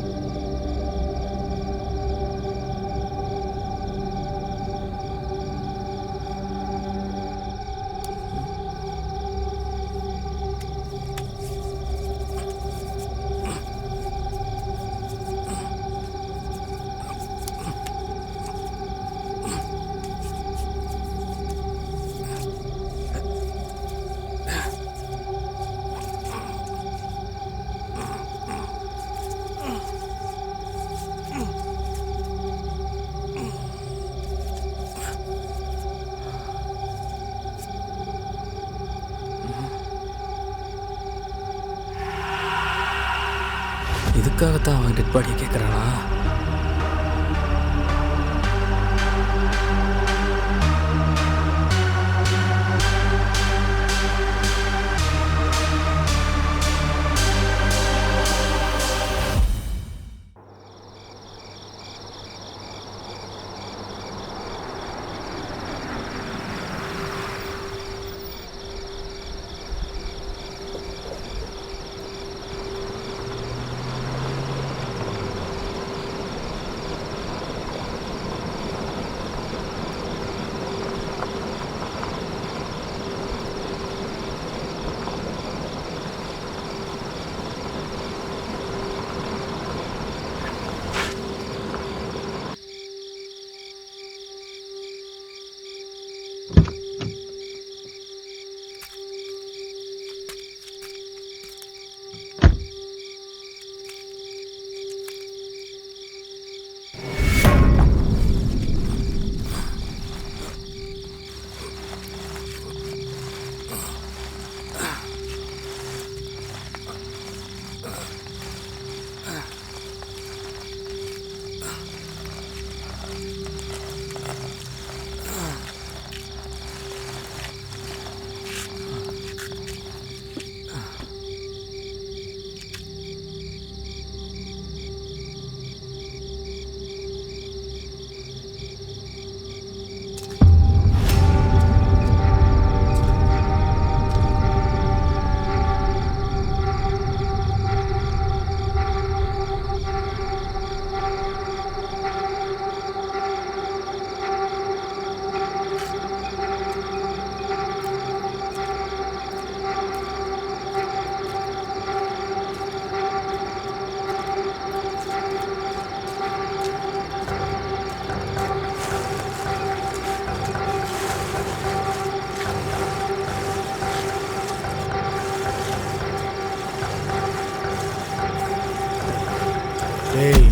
Speaker 5: இதுக்காகத்தான் அவன் டெட் பாடியை கேட்குறானா?
Speaker 13: டேய்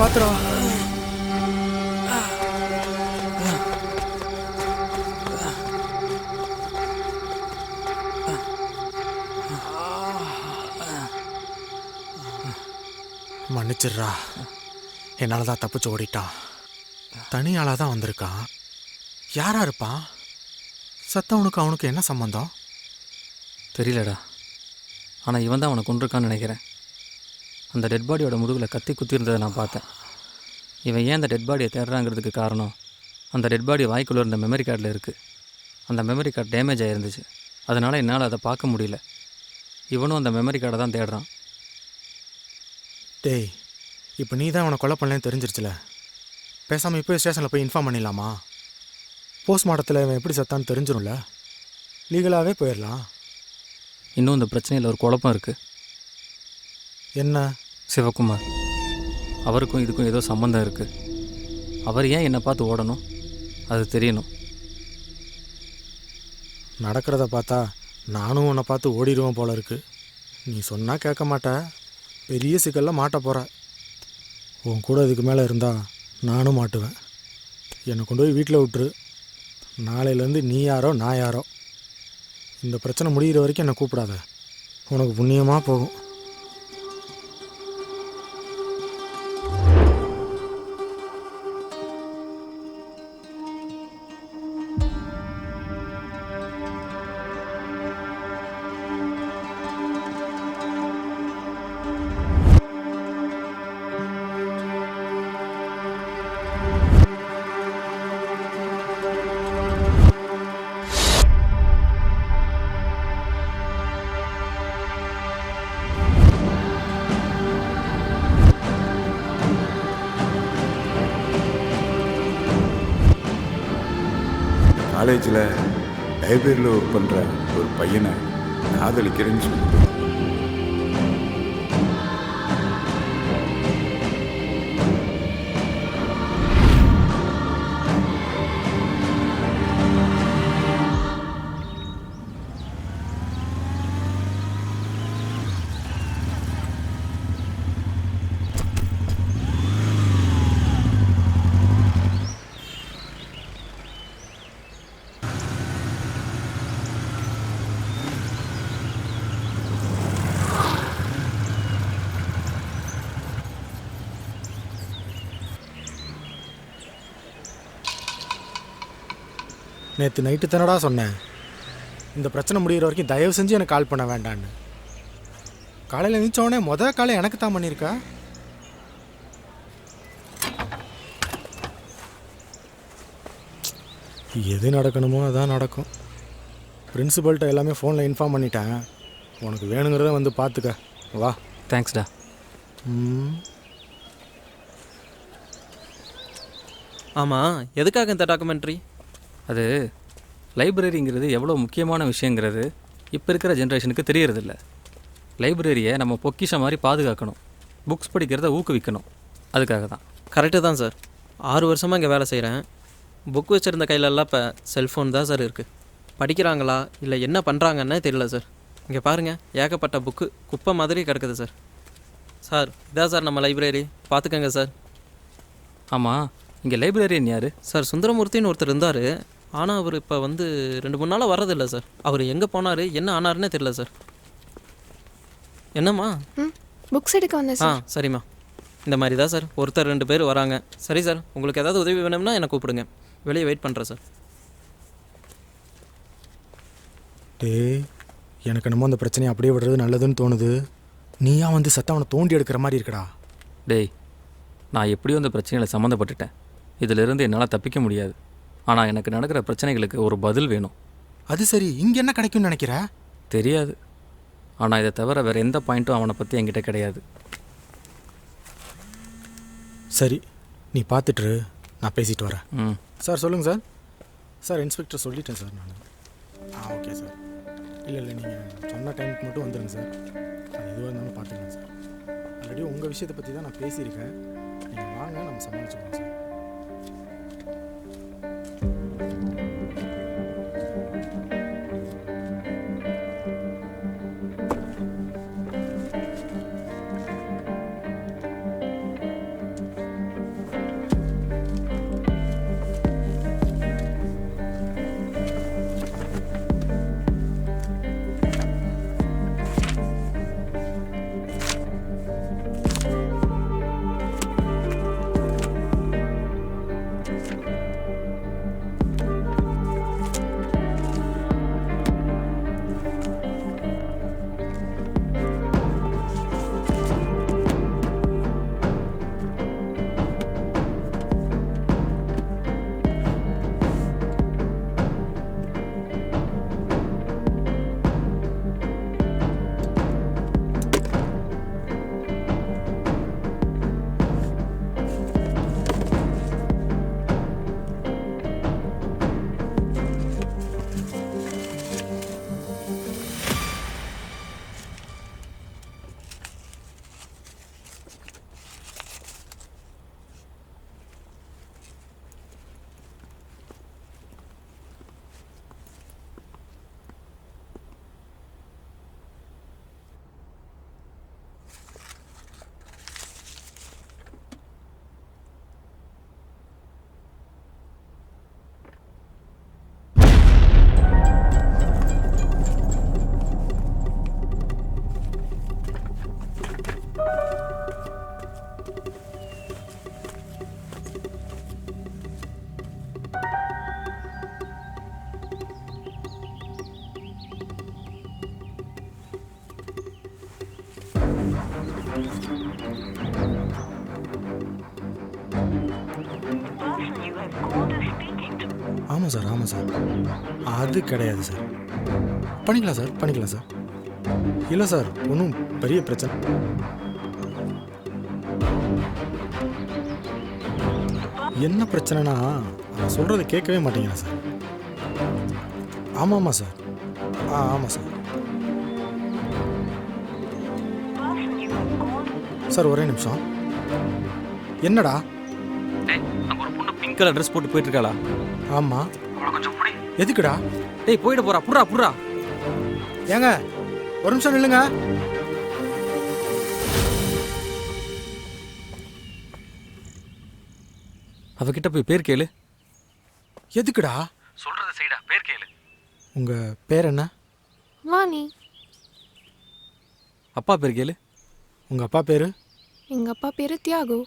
Speaker 13: பாத்துறோம். மன்னிச்சிடுறா, என்னால் தான் தப்பிச்சு ஓடிட்டான். தனியாளாக தான் வந்திருக்கான். யாரா இருப்பான்? சத்தவனுக்கு அவனுக்கு என்ன சம்பந்தம்
Speaker 5: தெரியலடா. ஆனால் இவன் தான் அவனை கொண்டிருக்கான்னு நினைக்கிறேன். அந்த டெட் பாடியோட முதுகில் கத்தி குத்திருந்ததை நான் பார்த்தேன். இவன் ஏன் அந்த டெட் பாடியை தேடுறாங்கிறதுக்கு காரணம் அந்த டெட் பாடி வாய்க்குள்ளே இருந்த மெமரி கார்டில் இருக்குது. அந்த மெமரி கார்டு டேமேஜ் ஆகிருந்துச்சு. அதனால் என்னால் அதை பார்க்க முடியல. இவனும் அந்த மெமரி கார்டை தான் தேடுறான்.
Speaker 13: டேய், இப்போ நீ தான் அவனை கொலை பண்ணலன்னு தெரிஞ்சிருச்சுல, பேசாமல் இப்போ ஸ்டேஷனில் போய் இன்ஃபார்ம் பண்ணிடலாமா? போஸ்ட்மார்ட்டத்தில் இவன் எப்படி செத்தான்னு தெரிஞ்சிடும்ல, லீகலாகவே போயிடலாம்.
Speaker 5: இன்னும் இந்த பிரச்சனையில் ஒரு குழப்பம் இருக்குது.
Speaker 13: என்ன?
Speaker 5: சிவகுமார், அவருக்கும் இதுக்கும் ஏதோ சம்மந்தம் இருக்குது. அவர் ஏன் என்னை பார்த்து ஓடணும்? அது தெரியணும்.
Speaker 13: நடக்கிறத பார்த்தா நானும் உன்னை பார்த்து ஓடிடுவேன் போல இருக்கு. நீ சொன்னால் கேட்க மாட்ட, பெரிய சிக்கலில் மாட்ட போகிற. உன் கூட இதுக்கு மேலே இருந்தால் நானும் மாட்டுவேன். என்னை கொண்டு போய் வீட்டில் விட்டுரு. நாளையிலேருந்து நீ யாரோ நான் யாரோ. இந்த பிரச்சனை முடிகிற வரைக்கும் என்னை கூப்பிடாத, உனக்கு புண்ணியமாக போகும்.
Speaker 7: காலேஜில் லைப்ரரியில் ஒர்க் பண்ணுற ஒரு பையனை காதலிக்கிறேன்னு சொல்லி
Speaker 13: நேற்று நைட்டு தானடா சொன்னேன், இந்த பிரச்சனை முடிகிற வரைக்கும் தயவு செஞ்சு எனக்கு கால் பண்ண வேண்டான்னு. காலையில் எழுந்திரிச்சோடனே மொதல் காலை எனக்கு தான் பண்ணியிருக்கா. எது நடக்கணுமோ அதான் நடக்கும். பிரின்சிபல்கிட்ட எல்லாமே ஃபோனில் இன்ஃபார்ம் பண்ணிட்டேன். உனக்கு வேணுங்கிறத வந்து பார்த்துக்க. வா.
Speaker 5: தேங்க்ஸ்டா.
Speaker 14: ஆமாம், எதுக்காக இந்த டாக்குமெண்ட்ரி?
Speaker 5: அது லைப்ரரிங்கிறது எவ்வளோ முக்கியமான விஷயங்கிறது இப்போ இருக்கிற ஜென்ரேஷனுக்கு தெரியறதில்ல. லைப்ரரியை நம்ம பொக்கிஷம் மாதிரி பாதுகாக்கணும், புக்ஸ் படிக்கிறத ஊக்குவிக்கணும். அதுக்காக தான்.
Speaker 14: கரெக்டு தான் சார். 6 வருஷமாக இங்கே வேலை செய்கிறேன். புக் வச்சுருந்த கையிலெல்லாம் இப்போ செல்ஃபோன் தான் சார் இருக்குது. படிக்கிறாங்களா இல்லை என்ன பண்ணுறாங்கன்னே தெரியல சார். இங்கே பாருங்கள், ஏகப்பட்ட புக்கு குப்பை மாதிரி கிடக்குது சார். சார் இதான் சார் நம்ம லைப்ரரி, பார்த்துக்கங்க சார்.
Speaker 5: ஆமாம், இங்கே லைப்ரரியன் யார்?
Speaker 14: சார் சுந்தரமூர்த்தின்னு ஒருத்தர் இருந்தார். ஆனால் அவர் இப்போ வந்து 2-3 நாளாக வர்றதில்லை சார். அவர் எங்கே போனார் என்ன ஆனாருன்னே தெரியல சார். என்னம்மா?
Speaker 15: புக்ஸ் எடுக்க வந்தேன் சார்.
Speaker 14: சரிம்மா. இந்த மாதிரி தான் சார் ஒருத்தர் 2 பேர் வராங்க. சரி சார், உங்களுக்கு ஏதாவது உதவி வேணும்னா என்னை கூப்பிடுங்க. வெளியே வெயிட் பண்ணுறேன் சார்.
Speaker 13: டேய், எனக்கு என்னமோ அந்த பிரச்சனையை அப்படியே விடுறது நல்லதுன்னு தோணுது. நீயா வந்து சத்தவனை தோண்டி எடுக்கிற மாதிரி இருக்கடா.
Speaker 5: டேய், நான் எப்படியோ இந்த பிரச்சனையில் சம்மந்தப்பட்டுட்டேன். இதிலிருந்து என்னால் தப்பிக்க முடியாது. ஆனால் எனக்கு நடக்கிற பிரச்சனைகளுக்கு ஒரு பதில் வேணும்.
Speaker 13: அது சரி, இங்கே என்ன கிடைக்கும்னு நினைக்கிற?
Speaker 5: தெரியாது. ஆனால் இதை தவிர வேறு எந்த பாயிண்ட்டும் அவனை பற்றி என்கிட்ட கிடையாது.
Speaker 13: சரி, நீ பார்த்துட்டு நான் பேசிட்டு வரேன்.
Speaker 5: ம்.
Speaker 13: சார் சொல்லுங்கள் சார். சார் இன்ஸ்பெக்டர் சொல்லிட்டேன் சார் நான். Okay sir. இல்லை நீங்கள் சொன்ன டைமுக்கு மட்டும் வந்துடுங்க சார். அது எதுவாக இருந்தாலும் பார்த்துக்கலாம் சார். ஆல்ரெடி உங்கள் விஷயத்தை பற்றி தான் நான் பேசியிருக்கேன். நீங்கள் வாங்க, நம்ம சமாளிச்சுக்கலாம் சார். ஆமாம் சார், ஆமாம் சார். அது கிடையாது சார். பண்ணிக்கலாம் சார், பண்ணிக்கலாம் சார். இல்லை சார், ஒன்றும் பெரிய பிரச்சனை. என்ன பிரச்சனைனா, நான் சொல்கிறத கேட்கவே மாட்டேங்கிறேன் சார். ஆமாம் சார். ஆமாம் சார். சார் ஒரே நிமிஷம். என்னடா?
Speaker 5: அங்கே ஒரு பொண்ணு பிங்க் கலர் ட்ரெஸ் போட்டு போயிட்டு இருக்காளா?
Speaker 13: ஆமாம். எதுக்குடா?
Speaker 5: டேய் போயிட போறா, புட்றா புட்றா.
Speaker 13: ஏங்க ஒரு நிமிஷம் நில்லுங்க.
Speaker 5: அவகிட்ட போய் பேர் கேளு.
Speaker 13: எதுக்குடா?
Speaker 5: சொல்றத செய்டா, பேர் கேளு.
Speaker 13: உங்க பேர் என்ன?
Speaker 15: வாணி.
Speaker 5: அப்பா பேர் கேளு.
Speaker 13: உங்க அப்பா பேரு?
Speaker 15: எங்க அப்பா பேரு தியாகு.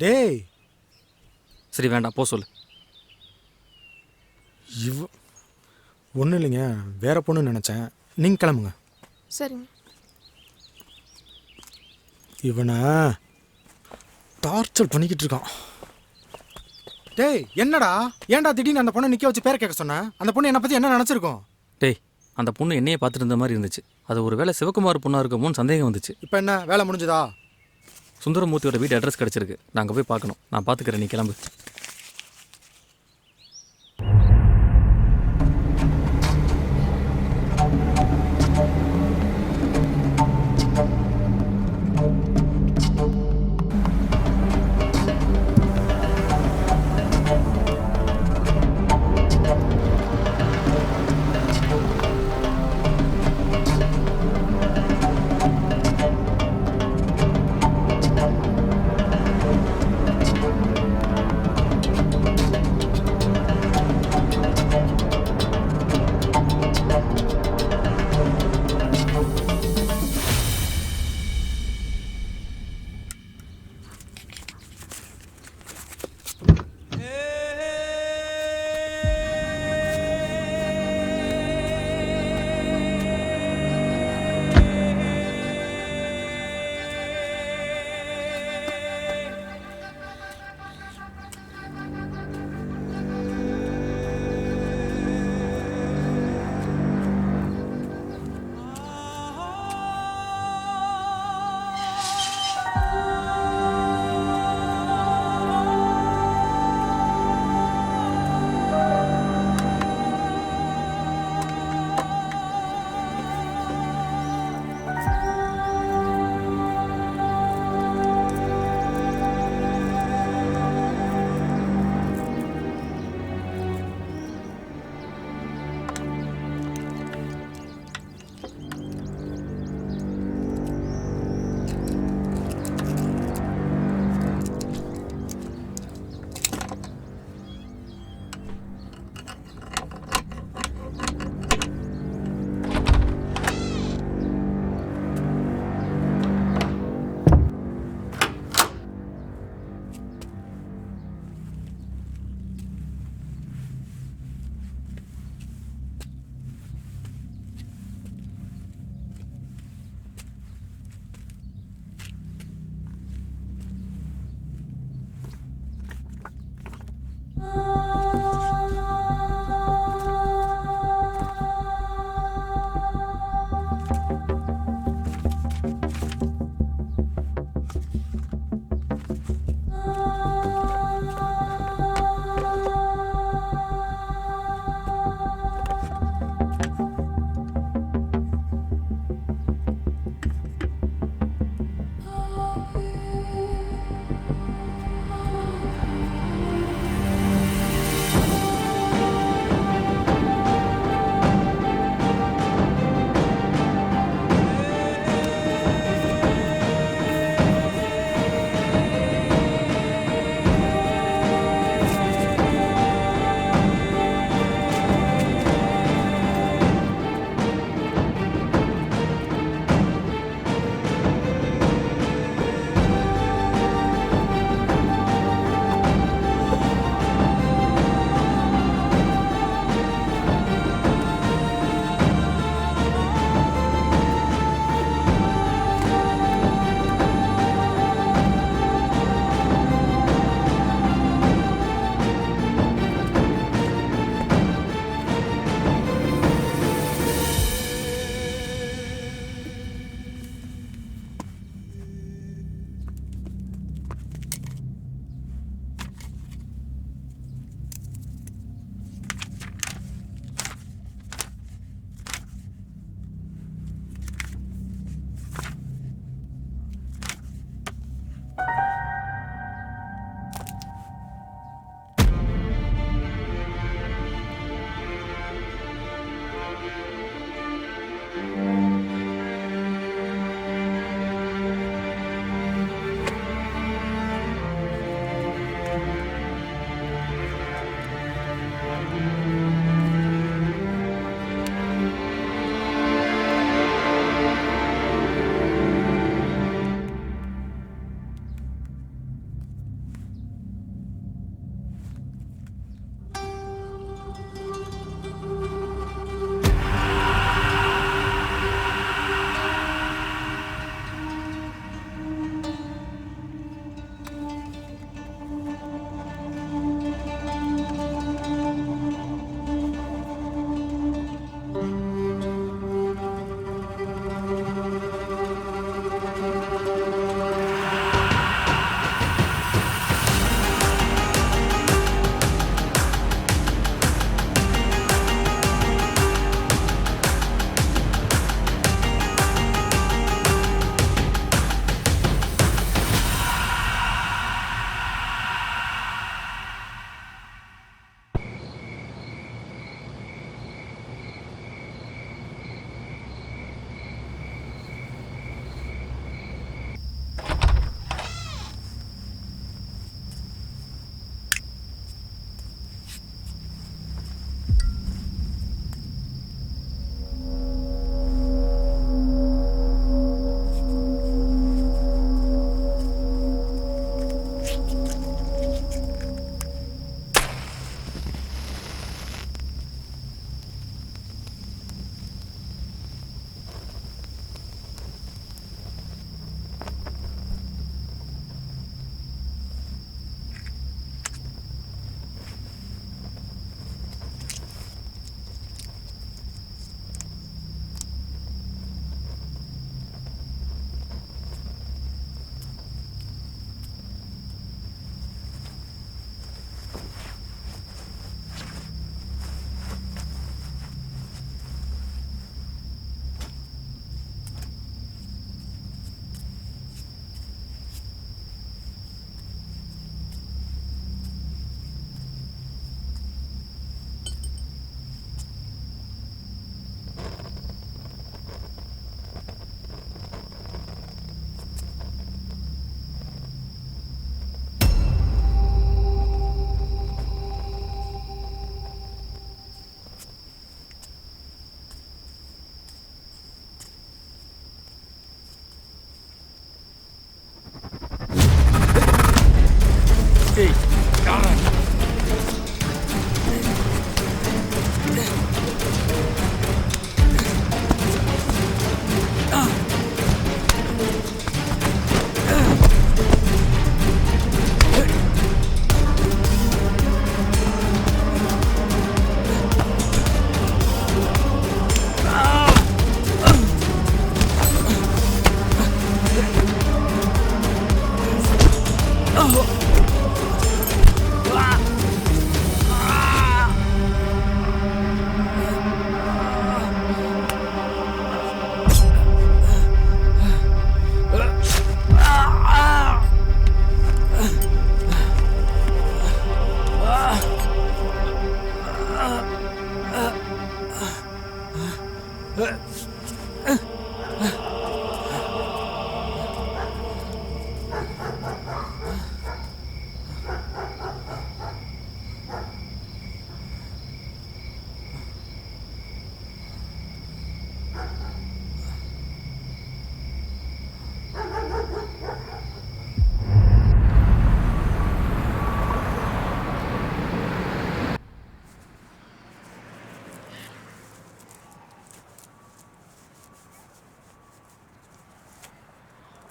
Speaker 13: டேய்.
Speaker 5: சரி வேண்டாம், போ சொல்லு.
Speaker 13: ஒன்றும் இல்லைங்க, வேற பொண்ணு நினச்சேன். நீங்கள் கிளம்புங்க.
Speaker 15: சரிங்க.
Speaker 13: இவனை டார்ச்சர் பண்ணிக்கிட்டு இருக்கான். டேய் என்னடா? ஏன்டா திடீர்னு அந்த பொண்ணை நிற்க வச்சு பேரை கேட்க சொன்னேன்? அந்த பொண்ணு என்னை பற்றி என்ன நினச்சிருக்கோம்?
Speaker 5: டேய், அந்த பொண்ணு என்னையே பார்த்துட்டு இருந்த மாதிரி இருந்துச்சு. அது ஒரு வேளை சிவகுமார் பொண்ணாக இருக்குமோன்னு சந்தேகம் வந்துச்சு.
Speaker 13: இப்போ என்ன வேலை முடிஞ்சதா?
Speaker 5: சுந்தரமூர்த்தியோட வீட்டு அட்ரஸ் கிடச்சிருக்கு. நாங்கள் போய் பார்க்கணும். நான் பார்த்துக்கிறேன், நீ கிளம்பு.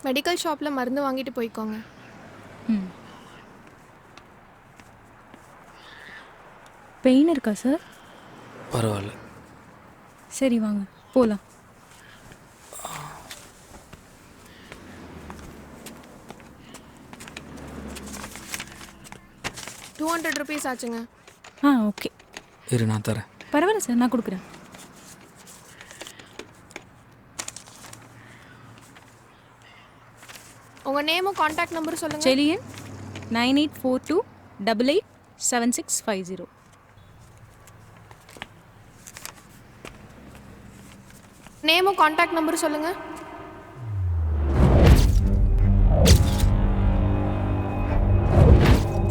Speaker 15: மெடிக்கல் ஷாப்பில் மருந்து வாங்கிட்டு போய்க்கோங்க.
Speaker 2: ம். பெயின் இருக்கா சார்?
Speaker 5: பரவாயில்ல.
Speaker 2: சரி வாங்க போகலாம்.
Speaker 15: ₹200 ஆச்சுங்க.
Speaker 2: ஓகே.
Speaker 5: இரு நான் தரேன்.
Speaker 2: பரவாயில்ல சார், நான் கொடுக்குறேன்.
Speaker 15: உங்கள் நேமும் காண்டாக்ட் நம்பரும் சொல்லுங்கள்.
Speaker 2: செலியன் 9842887650.
Speaker 15: நேமும் காண்டாக்ட் நம்பரும் சொல்லுங்கள்.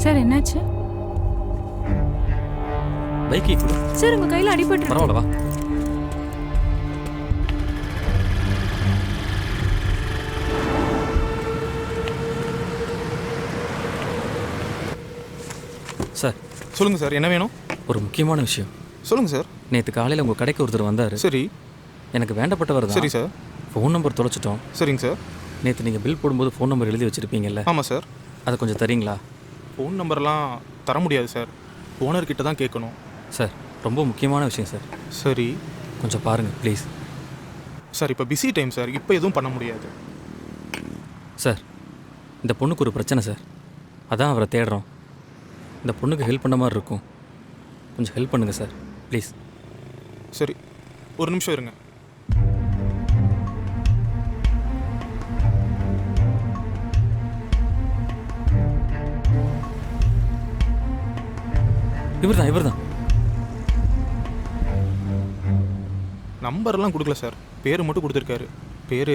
Speaker 2: சார் என்னாச்சு?
Speaker 5: பைக்கை கொடு.
Speaker 2: சார் உங்கள் கையில் அடிபட்டு.
Speaker 5: பரவாயில்ல வா. சார்
Speaker 13: சொல்லுங்கள் சார், என்ன வேணும்?
Speaker 5: ஒரு முக்கியமான விஷயம்.
Speaker 13: சொல்லுங்கள் சார்.
Speaker 5: நேற்று காலையில் உங்கள் கடைக்கு ஒருத்தர் வந்தார்.
Speaker 13: சரி.
Speaker 5: எனக்கு வேண்டப்பட்டவர் தான்.
Speaker 13: சரி சார்.
Speaker 5: Phone number தொலைச்சிட்டோம்.
Speaker 13: சரிங்க சார்.
Speaker 5: நேற்று நீங்கள் பில் போடும்போது ஃபோன் நம்பர் எழுதி வச்சுருப்பீங்கல்ல?
Speaker 13: ஆமாம் சார்.
Speaker 5: அதை கொஞ்சம் தரீங்களா?
Speaker 13: ஃபோன் நம்பர்லாம் தர முடியாது சார், ஓனர்கிட்ட தான் கேட்கணும்.
Speaker 5: சார் ரொம்ப முக்கியமான விஷயம் சார்.
Speaker 13: சரி
Speaker 5: கொஞ்சம் பாருங்கள் ப்ளீஸ்.
Speaker 13: சார் இப்போ பிஸி டைம் சார், இப்போ எதுவும் பண்ண முடியாது.
Speaker 5: சார் இந்த பொண்ணுக்கு ஒரு பிரச்சனை சார், அதான் அவரை தேடுறோம். இந்த பொண்ணுக்கு ஹெல்ப் பண்ண மாதிரி இருக்கும், கொஞ்சம் ஹெல்ப் பண்ணுங்கள் சார் ப்ளீஸ்.
Speaker 13: சரி ஒரு நிமிஷம் இருங்க.
Speaker 5: இவர் தான்.
Speaker 13: நம்பர்லாம் கொடுக்கல சார், பேர் மட்டும் கொடுத்துருக்காரு. பேர்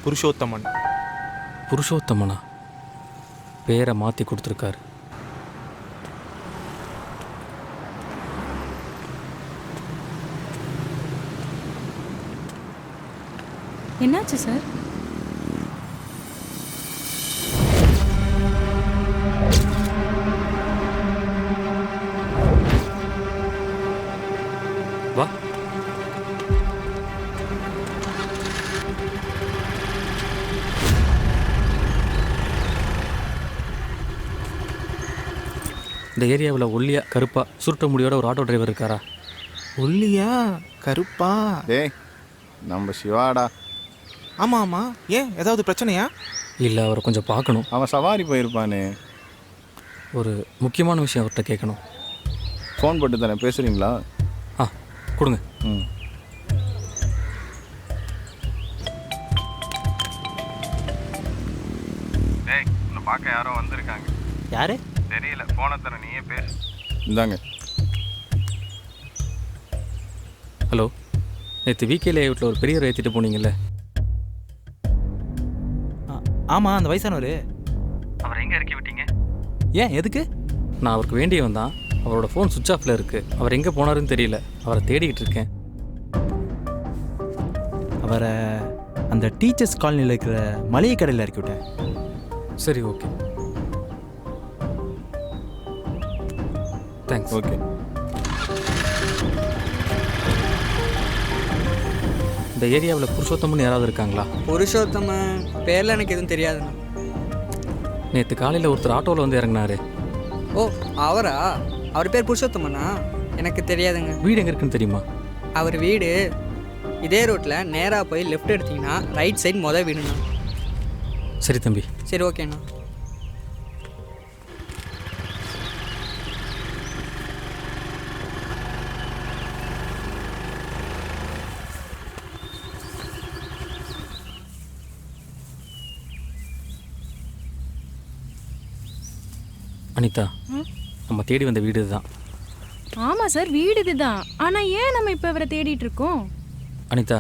Speaker 13: புருஷோத்தமன்.
Speaker 5: புருஷோத்தமனா? பேரை மாற்றி கொடுத்துருக்காரு.
Speaker 2: என்னாச்சு சார்?
Speaker 5: வா. இந்த ஏரியாவில் ஒல்லியா கருப்பா சுருட்ட முடியோட ஒரு ஆட்டோ டிரைவர் இருக்காரா?
Speaker 13: ஒல்லியா கருப்பா?
Speaker 16: டேய் நம்ம சிவாடா.
Speaker 13: ஆமாம் ஆமாம். ஏன் ஏதாவது பிரச்சனையா?
Speaker 5: இல்லை, அவரை கொஞ்சம் பார்க்கணும்.
Speaker 16: அவன் சவாரி போயிருப்பானே.
Speaker 5: ஒரு முக்கியமான விஷயம் அவர்கிட்ட கேட்கணும்.
Speaker 16: ஃபோன் போட்டு தானே பேசுகிறீங்களா?
Speaker 5: கொடுங்க.
Speaker 16: ம். டேய் உன்னை பார்க்க யாரோ வந்திருக்காங்க.
Speaker 14: யாரு?
Speaker 16: தெரியல, ஃபோனை தர நீயே பேசு. இந்தாங்க.
Speaker 5: ஹலோ, நேற்று வீக்கேல வீட்டில் ஒரு பெரியவர் ஏற்றிட்டு போனீங்கல்ல?
Speaker 9: ஆமாம், அந்த வயசானவர்.
Speaker 5: அவர் எங்கே இறக்கி விட்டீங்க?
Speaker 9: ஏன் எதுக்கு?
Speaker 5: நான் அவருக்கு வேண்டியவன் தான். அவரோட ஃபோன் சுவிட்ச் ஆஃபில் இருக்குது. அவர் எங்கே போனாருன்னு தெரியல. அவரை தேடிக்கிட்டு இருக்கேன்.
Speaker 9: அவரை அந்த டீச்சர்ஸ் காலனியில் இருக்கிற மளிகை கடையில் இறக்கி விட்டேன்.
Speaker 5: சரி ஓகே, தேங்க்ஸ்.
Speaker 16: ஓகே.
Speaker 5: இந்த ஏரியாவில் புருஷோத்தமன் யாராவது இருக்காங்களா?
Speaker 17: புருஷோத்தமன் பேரில் எனக்கு எதுவும் தெரியாதுண்ணா.
Speaker 5: நேற்று காலையில் ஒருத்தர் ஆட்டோவில் வந்து இறங்கினாரு.
Speaker 17: ஓ அவரா? அவர் பேர் புருஷோத்தமனா? எனக்கு தெரியாதுங்க.
Speaker 5: வீடு எங்கே இருக்குன்னு தெரியுமா?
Speaker 17: அவர் வீடு இதே ரோட்டில் நேராக போய் லெஃப்ட் எடுத்தீங்கன்னா ரைட் சைடு மொதல் வீடுண்ணா.
Speaker 5: சரி தம்பி.
Speaker 17: சரி ஓகேண்ணா.
Speaker 5: அனிதா, நம்ம தேடி வந்த வீடு இதுதான்.
Speaker 2: ஆமாம் சார், வீடு இதுதான். ஆனால் ஏன் நம்ம இப்போ அவரை தேடிட்டு இருக்கோம்?
Speaker 5: அனிதா,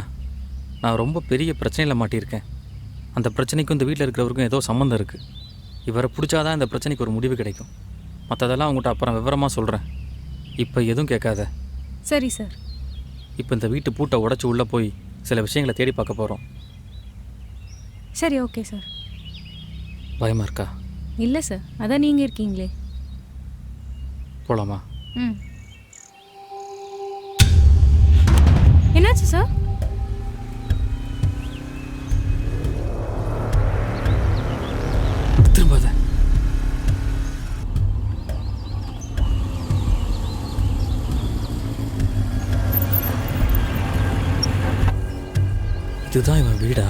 Speaker 5: நான் ரொம்ப பெரிய பிரச்சனையில் மாட்டியிருக்கேன். அந்த பிரச்சனைக்கும் இந்த வீட்டில் இருக்கிறவருக்கும் ஏதோ சம்மந்தம் இருக்குது. இவரை பிடிச்சாதான் இந்த பிரச்சனைக்கு ஒரு முடிவு கிடைக்கும். மற்றதெல்லாம் அவங்ககிட்ட அப்புறம் விவரமாக சொல்கிறேன். இப்போ எதுவும் கேட்காத.
Speaker 2: சரி சார்.
Speaker 5: இப்போ இந்த வீட்டு பூட்டை உடச்சி உள்ளே போய் சில விஷயங்களை தேடி பார்க்க போகிறோம்.
Speaker 2: சரி ஓகே சார்.
Speaker 5: பயமாக இருக்கா?
Speaker 2: இல்லை சார், அதான் நீங்கள் இருக்கீங்களே.
Speaker 5: போகலாமா?
Speaker 2: ம். என்னாச்சு சார்?
Speaker 5: இதுதான் இவன் வீடா?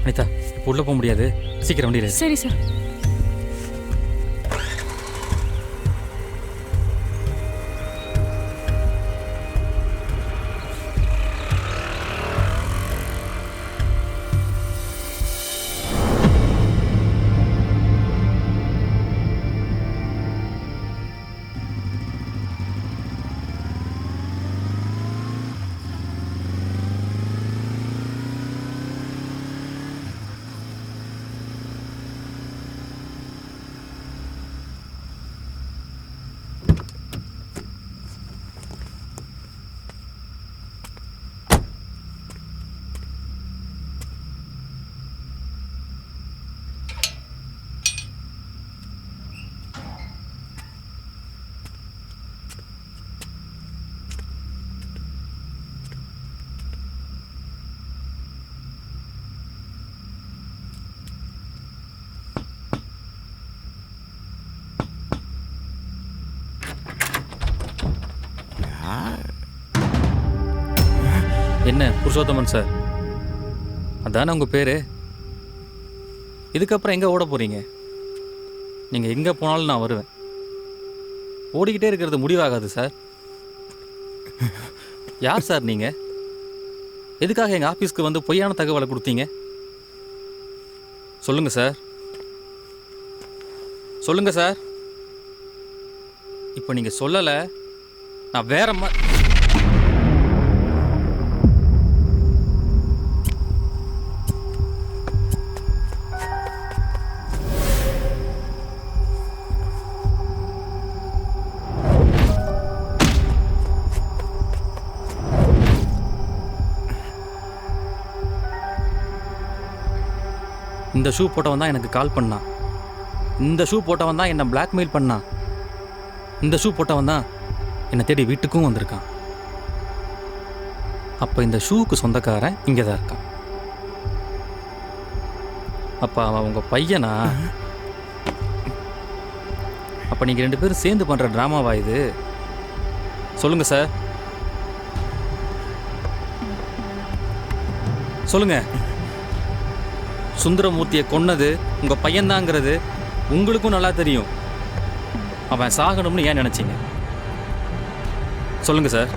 Speaker 5: அனிதா, இப்போ உள்ள போக முடியாது, சீக்கிரம் வண்டியில்.
Speaker 2: சரி சார்.
Speaker 5: என்ன புருஷோத்தமன் சார், அதானே உங்கள் பேர்? இதுக்கப்புறம் எங்கே ஓட போகிறீங்க? நீங்கள் எங்கே போனாலும் நான் வருவேன். ஓடிக்கிட்டே இருக்கிறது முடிவாகாது சார். யார் சார் நீங்கள்? எதுக்காக எங்கள் ஆஃபீஸ்க்கு வந்து பொய்யான தகவலை கொடுத்தீங்க? சொல்லுங்கள் சார், சொல்லுங்கள் சார். இப்போ நீங்கள் சொல்லலை, நான் வேற இந்த ஷூ போட்டவன் தான் எனக்கு கால் பண்ணான். இந்த ஷூ போட்டவன் தான் என்னை பிளாக்மெயில் பண்ணான். இந்த ஷூ போட்டவன் தான் என்னை தேடி வீட்டுக்கும் வந்திருக்கான். அப்போ இந்த ஷூவுக்கு சொந்தக்காரன் இங்கே தான் இருக்கான். அப்போ அவன் உங்கள் பையனா? அப்போ நீங்கள் 2 பேரும் சேர்ந்து பண்ணுற ட்ராமாவா இது? சொல்லுங்கள் சார், சொல்லுங்கள். சுந்தரமூர்த்தியை கொன்னது உங்கள் பையன்தாங்கிறது உங்களுக்கும் நல்லா தெரியும். அவன் சாகணும்னு ஏன் நினச்சிங்க? சொல்லுங்கள் சார்.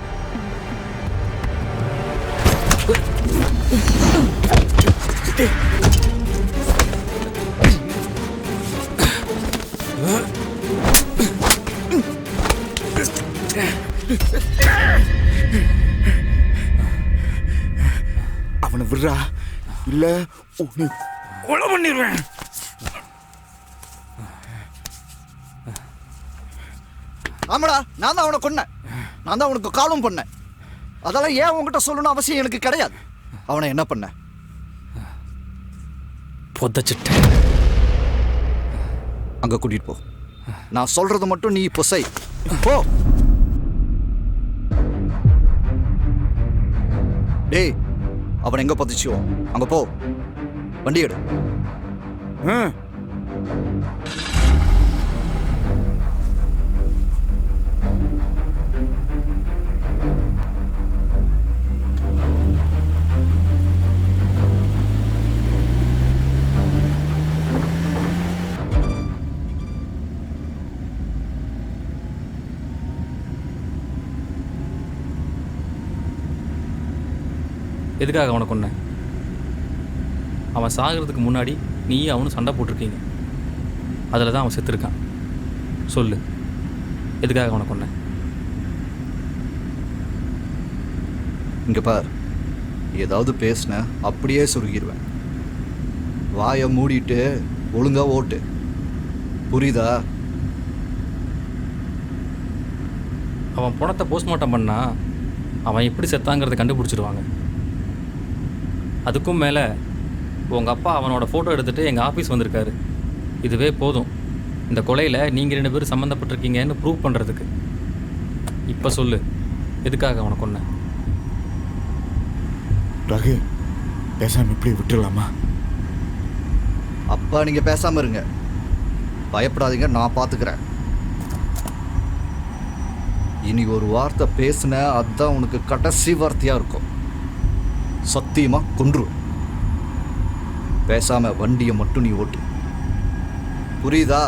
Speaker 7: அவனை விடுறா, இல்லை உன்னை கொலை பண்ணிடுவேன்.
Speaker 12: ஆமாடா, நான் தான் அவனை கொன்னேன். நான் தான் அவனுக்கு காலும் பண்ணேன். அதெல்லாம் ஏன் உங்ககிட்ட சொல்லணும் அவசியம் எனக்கு கிடையாது. அவனை என்ன பண்ண?
Speaker 5: புதைச்சிட்டேன்.
Speaker 12: அங்க கூட்டிட்டு போ. நான் சொல்றது மட்டும் நீ இப்போ செய். போ. டேய், அவன் எங்க பதிச்சியோ அங்க போ. வண்டி எடு.
Speaker 5: எதுக்காக அவனை கொன்ன? அவன் சாகிறதுக்கு முன்னாடி நீயும் அவனும் சண்டை போட்டிருக்கீங்க. அதில் தான் அவன் செத்துருக்கான். சொல்லு, எதுக்காக அவனை கொன்ன?
Speaker 12: இங்க பார், ஏதாவது பேசின அப்படியே சொருகிடுவேன். வாயை மூடிட்டு ஒழுங்கா ஓட்டு. புரியுதா?
Speaker 5: அவன் பணத்தை போஸ்ட்மார்ட்டம் பண்ணா அவன் எப்படி செத்தாங்கிறத கண்டுபிடிச்சிடுவாங்க. அதுக்கும் மேலே உங்கள் அப்பா அவனோட ஃபோட்டோ எடுத்துகிட்டு எங்கள் ஆஃபீஸ் வந்திருக்காரு. இதுவே போதும் இந்த கொலையில் நீங்கள் 2 பேரும் சம்மந்தப்பட்டிருக்கீங்கன்னு ப்ரூவ் பண்ணுறதுக்கு. இப்போ சொல்லு, எதுக்காக அவனை கொன்ன?
Speaker 7: ரகு, பேசாமல் இப்படி விட்டுடலாமா?
Speaker 12: அப்பா நீங்க பேசாம இருங்க. பயப்படாதீங்க, நான் பார்த்துக்கிறேன். இனி ஒரு வார்த்தை பேசுன, அதுதான் உனக்கு கடைசி வார்த்தையா இருக்கும். சத்தியமா கொன்றுவேன். பேசாம வண்டியை மட்டும் நீ ஓட்டு. புரியுதா?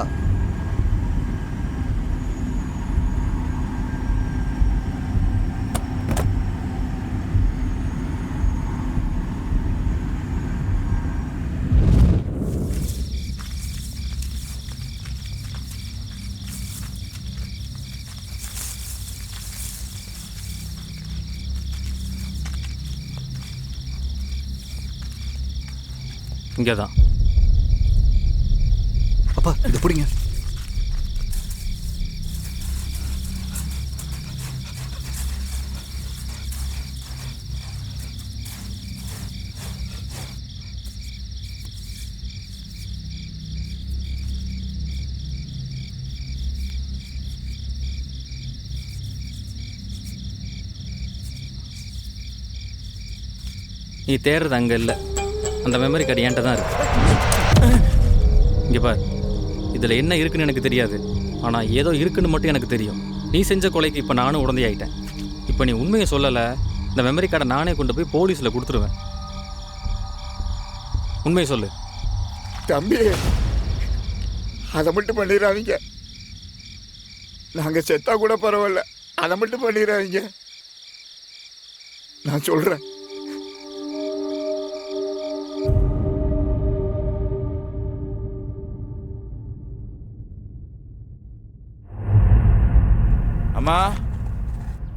Speaker 5: இங்கே தான்.
Speaker 12: அப்பா இது பிடிங்க.
Speaker 5: நீ தேடுறது அங்கே இல்லை, அந்த மெமரி கார்டு என்கிட்ட தான் இருக்கு. இங்கே பார், இதில் என்ன இருக்குன்னு எனக்கு தெரியாது, ஆனால் ஏதோ இருக்குன்னு மட்டும் எனக்கு தெரியும். நீ செஞ்ச கொலைக்கு இப்போ நானும் உடந்தையாயிட்டேன். இப்போ நீ உண்மையை சொல்லலை, இந்த மெமரி கார்டை நானே கொண்டு போய் போலீஸில் கொடுத்துருவேன். உண்மையை சொல்லு.
Speaker 7: தம்பி, அதை மட்டும் பண்ணிடாதீங்க. நாங்கள் செத்தா கூட பரவாயில்ல, அதை மட்டும் பண்ணிடாதீங்க. நான் சொல்கிறேன். அம்மா,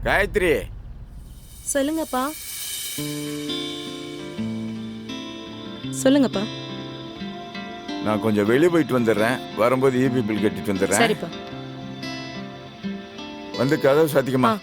Speaker 7: காயத்ரி.
Speaker 4: சொல்லுங்கப்பா. சொல்லுங்கப்பா.
Speaker 7: நான் கொஞ்சம் வெளியே போயிட்டு வந்துடுறேன். வரும்போது இபி பில் கட்டிட்டு வந்துடுறேன்.
Speaker 4: சரிப்பா.
Speaker 7: வந்து கதவு சாத்திக்கமா.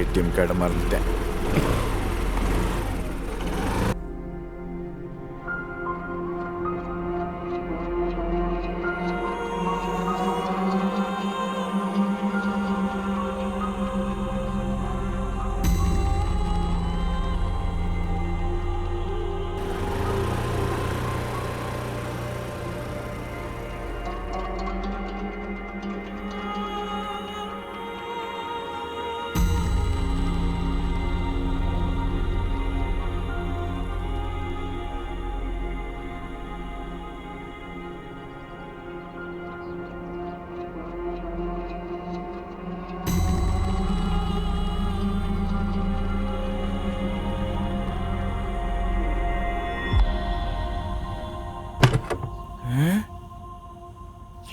Speaker 7: ஏடிஎம் கார்டை மறந்துட்டேன்.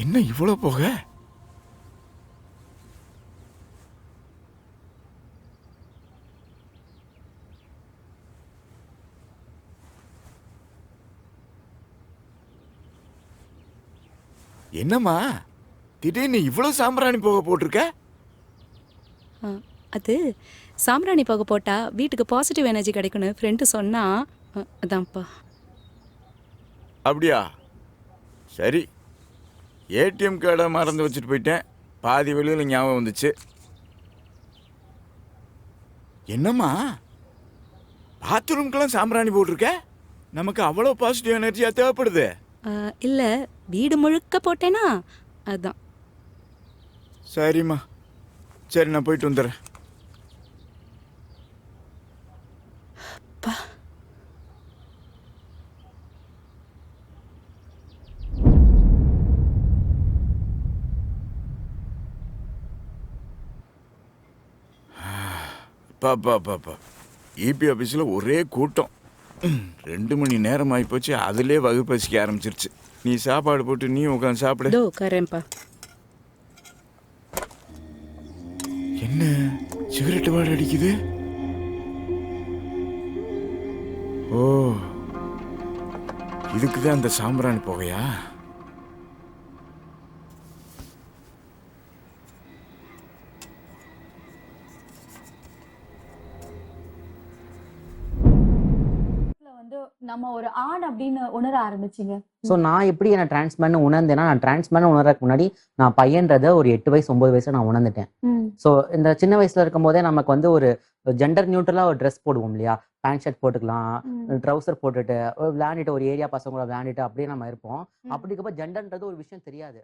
Speaker 7: என்ன இவ்வளோ போக? என்னம்மா திடீர்னு இவ்வளோ சாம்பிராணி போக போட்டிருக்க?
Speaker 18: அது சாம்பிராணி போக போட்டா வீட்டுக்கு பாசிட்டிவ் எனர்ஜி கிடைக்கும்னு ஃப்ரெண்டு சொன்னா அதான்ப்பா.
Speaker 7: அப்படியா? சரி, ஏடிஎம் கார்டை மறந்து வச்சுட்டு போயிட்டேன். பாதி வெளியில் ஞாபகம் வந்துச்சு. என்னம்மா பாத்ரூம்க்கெல்லாம் சாம்பிராணி போட்டிருக்க? நமக்கு அவ்வளோ பாசிட்டிவ் எனர்ஜியாக தேவைப்படுது.
Speaker 18: இல்ல வீடு முழுக்க போட்டேனா அதான்.
Speaker 7: சரிம்மா, சரி நான் போயிட்டு வந்துடுறேன். பாப்பா இபி ஆஃபீஸில் ஒரே கூட்டம். 2 மணி நேரம் ஆகிப்போச்சு. அதிலே வகுப்பு பசிக்க ஆரம்பிச்சிருச்சு. நீ சாப்பாடு போட்டு நீ உட்காந்து சாப்பிடு.
Speaker 18: உட்காரேன்ப்பா.
Speaker 7: என்ன சிகரெட் வாடை அடிக்குது? ஓ, இதுக்கு தான் அந்த சாம்பிராணி புகையா?
Speaker 19: நம்ம ஒரு ஆண் அப்படின்னு உணர ஆரம்பிச்சிங்க.
Speaker 8: ஸோ நான் எப்படி என்ன டிரான்ஸ்மேன் உணர்ந்தேன்னா, நான் டிரான்ஸ்மேன் உணர்றதுக்கு முன்னாடி நான் பையன்றதை ஒரு 8 வயசு 9 வயசுல நான் உணர்ந்துட்டேன். ஸோ இந்த சின்ன வயசுல இருக்கும் போதே நமக்கு வந்து ஒரு ஜெண்டர் நியூட்ரலாக ஒரு ட்ரெஸ் போடுவோம் இல்லையா? பேண்ட் ஷர்ட் போட்டுக்கலாம், ட்ரௌசர் போட்டுட்டு விளையாண்டுட்டு ஒரு ஏரியா பசங்களோட விளையாண்டுட்டு அப்படியே நம்ம இருப்போம். அப்படிக்கப்போ ஜெண்டர்ன்றது ஒரு விஷயம் தெரியாது.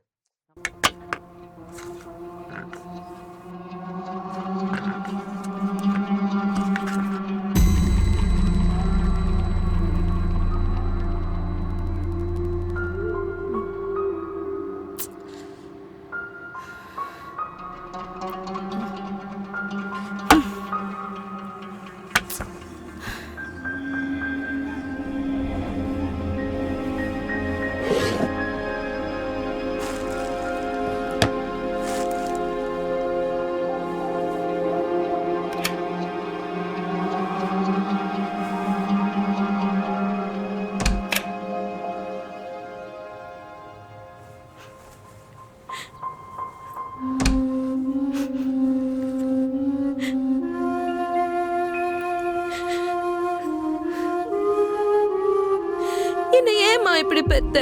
Speaker 4: என்ன ஏமா இப்படி பெத்த?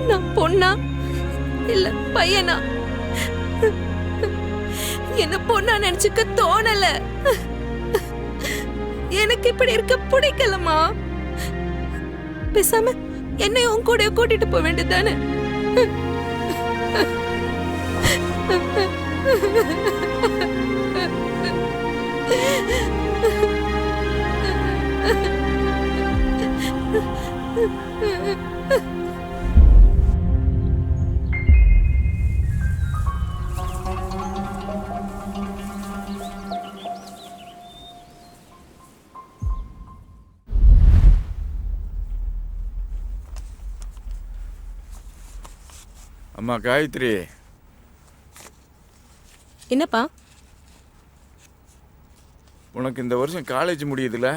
Speaker 4: நான் பொண்ணா இல்ல பையனா? என்ன பொண்ணா நினைச்சுக்க தோணல. எனக்கு இப்படி இருக்க பிடிக்கலமா. பேசாம என்னையும் உன் கூட கூட்டிட்டு போக வேண்டியதானே?
Speaker 7: அம்மா காயத்ரி,
Speaker 4: என்னப்பா?
Speaker 7: உனக்கு இந்த வருஷம் காலேஜ் முடியுதுல?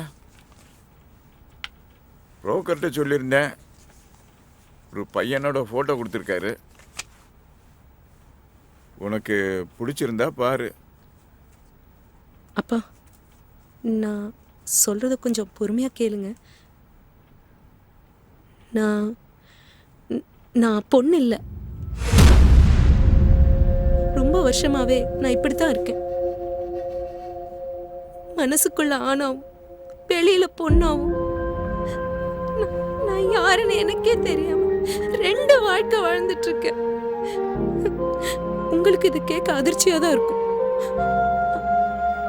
Speaker 7: புரோக்கர்கிட்ட சொல்லியிருந்தேன், ஒரு பையனோட ஃபோட்டோ கொடுத்துருக்காரு. உனக்கு பிடிச்சிருந்தா பாரு.
Speaker 4: அப்பா, நான் சொல்றத கொஞ்சம் பொறுமையா கேளுங்க. நான் பொண்ணு இல்லை. ரொம்ப வருஷமாவே நான் இப்படித்தான் இருக்கேன். மனசுக்குள்ள ஆணாவும் வெளியில பொண்ணாவும் நான் யாருன்னு எனக்கே தெரியாம 2 வாழ்க்கை வாழ்ந்துட்டு இருக்கேன். உங்களுக்கு இது கேட்க அதிர்ச்சியா தான் இருக்கும்.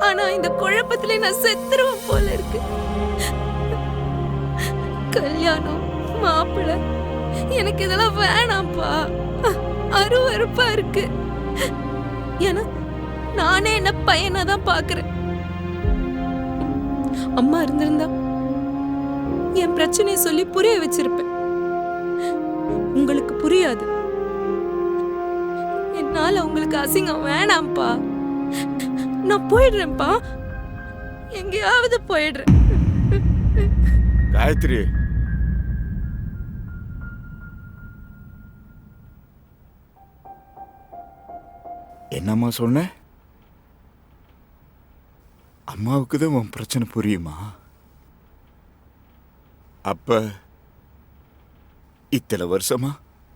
Speaker 4: ஆனா இந்த குழப்பத்திலே நான் செத்துருவேன் போல இருக்கு. கல்யாணம், மாப்பிள்ளை, எனக்கு இதெல்லாம் வேணாம்ப்பா. அருவருப்பா இருக்கு. ஏன்னா நானே என்ன பையனா தான் பாக்குறேன். அம்மா இருந்திருந்தா என் பிரச்சனையை சொல்லி புரிய வச்சிருப்பேன். உங்களுக்கு புரியாது.
Speaker 20: நாளை உங்களுக்கு அசிங்கம் வேணாம்ப்பா. நான் போயிடுறேன்ப்பா, எங்கேயாவது போயிடுறேன்.
Speaker 7: காயத்ரி, என்னம்மா சொன்ன? அம்மாவுக்கு தான் உன் பிரச்சனை புரியுமா? அப்ப இத்தனை வருஷமா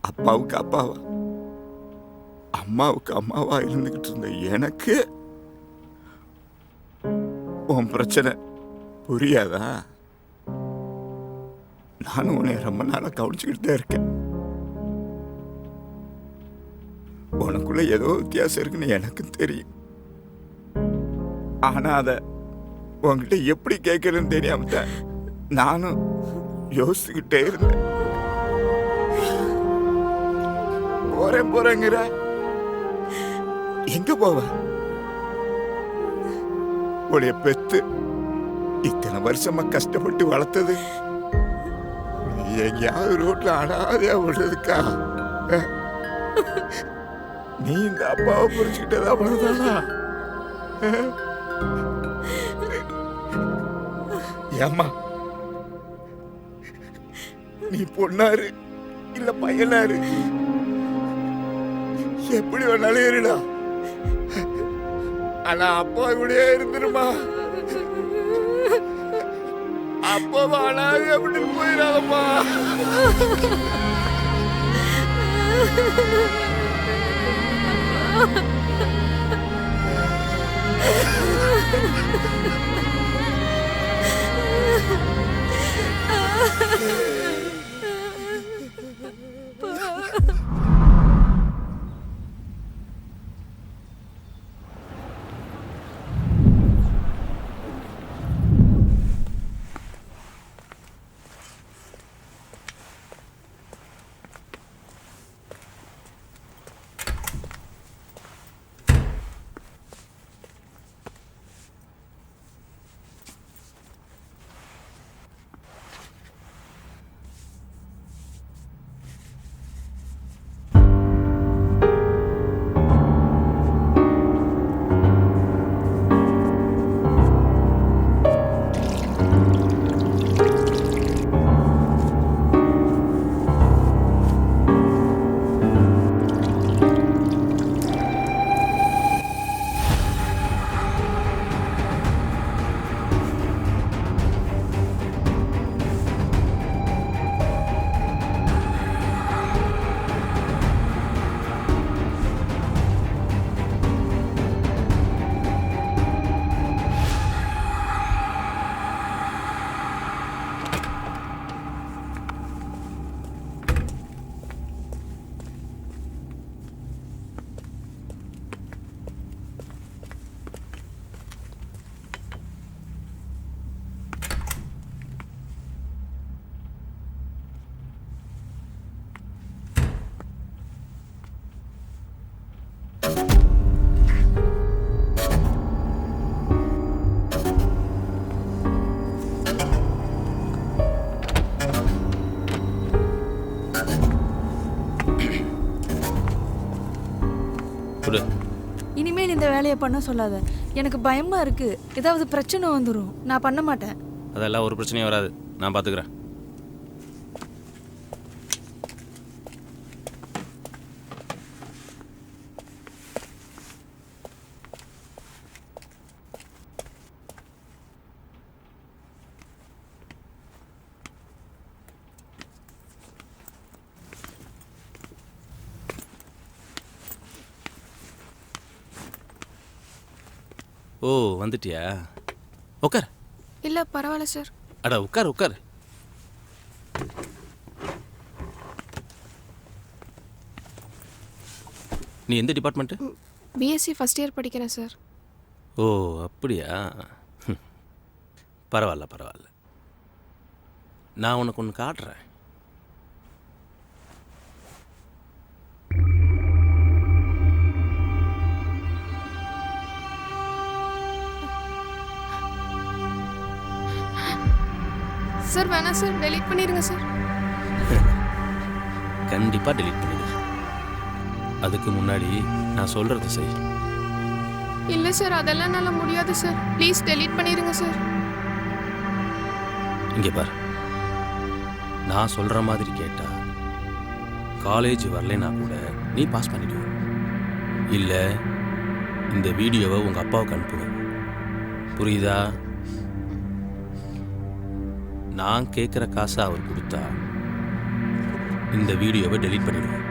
Speaker 7: அப்பாவுக்கு அப்பாவா, அம்மாவுக்கு அம்மாவா இருந்துகிட்டு இருந்த எனக்கு உன் பிரச்சனை புரியாதா? நானும் உன்னை ரொம்ப நாளா கவனிச்சுக்கிட்டு தான் இருக்கேன். உனக்குள்ள ஏதோ வித்தியாசம் இருக்குன்னு எனக்கும் தெரியும். ஆனா அத உன்கிட்ட எப்படி கேட்கறதுன்னு தெரியாம தான் நானும் யோசிச்சுக்கிட்டே இருந்தேன். போறேங்கிற, எங்க போவ? உடைய பெத்து இத்தனை வருஷமா கஷ்டப்பட்டு வளர்த்தது எங்கேயாவது ரோட்ல அனாதையா விடுறதுக்கா? நீ இந்த அப்பாவை புரிச்சுக்கிட்டதா அவ்வளவுதானா? ஏம்மா, நீ பொண்ணாரு இல்ல பையனாரு, எப்படி வேணாலும் இருடா. ஆனா அப்பா இப்படியே இருந்துருமா? அப்பா அனாதை அப்படின்னு போயிடாதம்மா.
Speaker 20: இனிமேல் இந்த வேலையை பண்ண சொல்லாத. எனக்கு பயமா இருக்கு, ஏதாவது பிரச்சனை வந்துடும். நான் பண்ண மாட்டேன்.
Speaker 21: அதெல்லாம் ஒரு பிரச்சனையும் வராது, நான் பார்த்துக்கிறேன். ஓ, வந்துட்டியா? உட்கார்.
Speaker 15: இல்லை பரவாயில்ல சார்.
Speaker 21: அட உட்கார் உட்கார். நீ எந்த டிபார்ட்மெண்ட்டு?
Speaker 15: பிஎஸ்சி ஃபர்ஸ்ட் இயர் படிக்கிறேன் சார்.
Speaker 21: ஓ அப்படியா? பரவாயில்ல பரவாயில்ல. நான் உனக்கு ஒன்று காட்டுறேன்.
Speaker 15: சார் வேணாம் சார், டெலீட் பண்ணிடுங்க சார்.
Speaker 21: கண்டிப்பாக டெலீட் பண்ணிடு. அதுக்கு முன்னாடி நான் சொல்றது செய்.
Speaker 15: இல்லை சார், அதெல்லாம் என்னால் முடியாது சார். ப்ளீஸ் டெலீட் பண்ணிடுங்க சார்.
Speaker 21: இங்கே பார், நான் சொல்கிற மாதிரி கேட்டா காலேஜ் வரலைன்னா கூட நீ பாஸ் பண்ணிடுவ. இல்லை இந்த வீடியோவை உங்கள் அப்பாவுக்கு அனுப்புவேன். புரியுதா? நான் கேட்குற காசை அவர் கொடுத்தா இந்த வீடியோவை டெலீட் பண்ணிடுவேன்.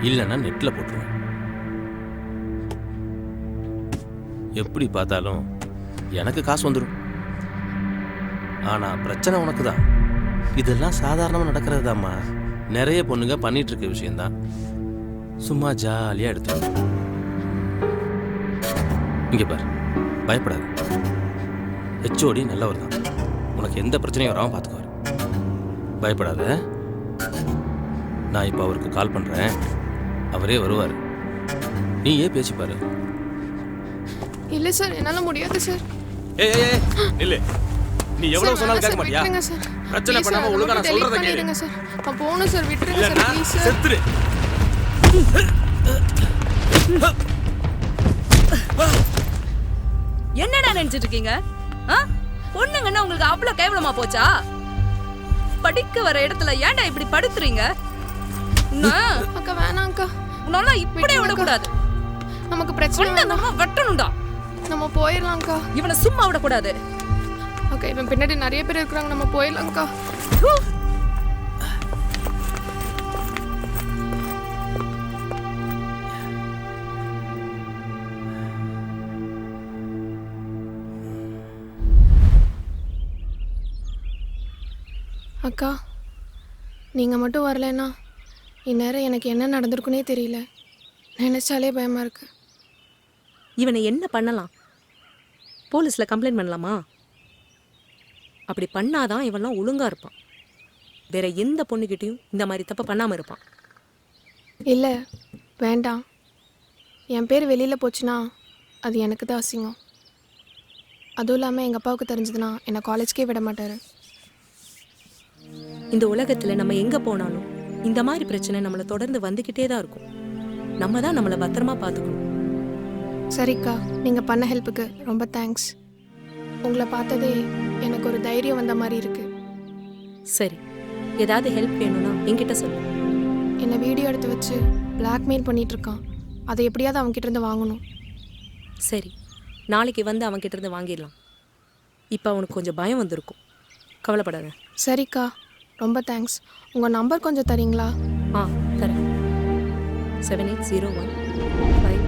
Speaker 21: இல்லைன்னா நெட்டில் போட்டுருவேன். எப்படி பார்த்தாலும் எனக்கு காசு வந்துடும். ஆனால் பிரச்சனை உனக்கு தான். இதெல்லாம் சாதாரணமாக நடக்கிறது தாம்மா. நிறைய பொண்ணுங்க பண்ணிட்டு இருக்க விஷயந்தான். சும்மா ஜாலியாக எடுத்து இங்கே பார், பயப்படாது. ஹெச்ஓடி நல்லவர் தான். உனக்கு எந்த பிரச்சனையும் வராமல் பார்த்துக்குவார். பயப்படாத. நான் இப்போ அவருக்கு கால் பண்ணுறேன். அவரே வருவார். நீ ஏன் பேசிப்பாரு.
Speaker 15: இல்லை சார், என்னால் முடியாது சார்.
Speaker 21: ஏய் நில்லு. நீ எவ்வளவு சொன்னாலும் கேட்க மாட்டியா?
Speaker 15: விட்டுருங்க சார்.
Speaker 21: பிரச்சனை பண்ணாம ஒழுங்கா நான் சொல்றத கேளு.
Speaker 15: பண்ணிடுங்க சார். நான் போணும் சார். விட்டுருங்க சார்.
Speaker 21: இல்லன்னா
Speaker 15: ப்ளீஸ் சார்.
Speaker 21: செத்துரு.
Speaker 18: என்னடா நினைச்சிட்டு இருக்கீங்க? பொண்ணுங்கன்னா உங்களுக்கு அவ்வளவு கேவலமா போச்சா? படிக்க வர இடத்துல ஏன்டா இப்படி படுத்துறீங்க?
Speaker 15: அக்கா வேணாம் அக்கா.
Speaker 18: உன்னால இப்படியே விடக்கூடாது.
Speaker 15: நமக்கு பிரச்சனை
Speaker 18: நம்ம வெட்டணும்டா.
Speaker 15: நம்ம போயிடலாம் அக்கா.
Speaker 18: இவனை சும்மா விடக்கூடாது.
Speaker 15: அக்கா இவன் பின்னாடி நிறைய பேர் இருக்கிறாங்க. நம்ம போயிடலாம் அக்கா. அக்கா நீங்கள் மட்டும் வரலன்னா இந்நேரம் எனக்கு என்ன நடந்திருக்குன்னே தெரியல. நினைச்சாலே பயமாக இருக்கு.
Speaker 1: இவனை என்ன பண்ணலாம்? போலீஸில் கம்ப்ளைண்ட் பண்ணலாமா? அப்படி பண்ணாதான் இவன்லாம் ஒழுங்காக இருப்பான். வேற எந்த பொண்ணுக்கிட்டையும் இந்த மாதிரி தப்பை பண்ணாமல் இருப்பான்.
Speaker 15: இல்லை வேண்டாம். என் பேர் வெளியில் போச்சுன்னா அது எனக்கு தான் அசிங்கம். அதுவும் இல்லாமல் எங்கள் அப்பாவுக்கு தெரிஞ்சதுன்னா என்னை காலேஜ்க்கே விட மாட்டார்.
Speaker 1: இந்த உலகத்தில் நம்ம எங்கே போனாலும் இந்த மாதிரி பிரச்சனை நம்மளை தொடர்ந்து வந்துக்கிட்டே தான் இருக்கும். நம்ம தான் நம்மளை பத்திரமா பார்த்துக்கணும்.
Speaker 15: சரிக்கா, நீங்கள் பண்ண ஹெல்ப்புக்கு ரொம்ப தேங்க்ஸ். உங்களை பார்த்ததே எனக்கு ஒரு தைரியம் வந்த மாதிரி இருக்கு.
Speaker 1: சரி, ஏதாவது ஹெல்ப் வேணும்னா என்கிட்ட சொல்லு.
Speaker 15: என்னை வீடியோ எடுத்து வச்சு பிளாக்மெயில் பண்ணிட்டு இருக்கான். அதை எப்படியாவது அவன்கிட்ட இருந்து வாங்கணும்.
Speaker 1: சரி, நாளைக்கு வந்து அவன்கிட்ட இருந்து வாங்கிடலாம். இப்போ அவனுக்கு கொஞ்சம் பயம் வந்திருக்கும். கவலைப்படாத.
Speaker 15: சரிக்கா, ரொம்ப தேங்க்ஸ். உங்கள் நம்பர் கொஞ்சம் தரீங்களா?
Speaker 1: தரேன். 7801 5.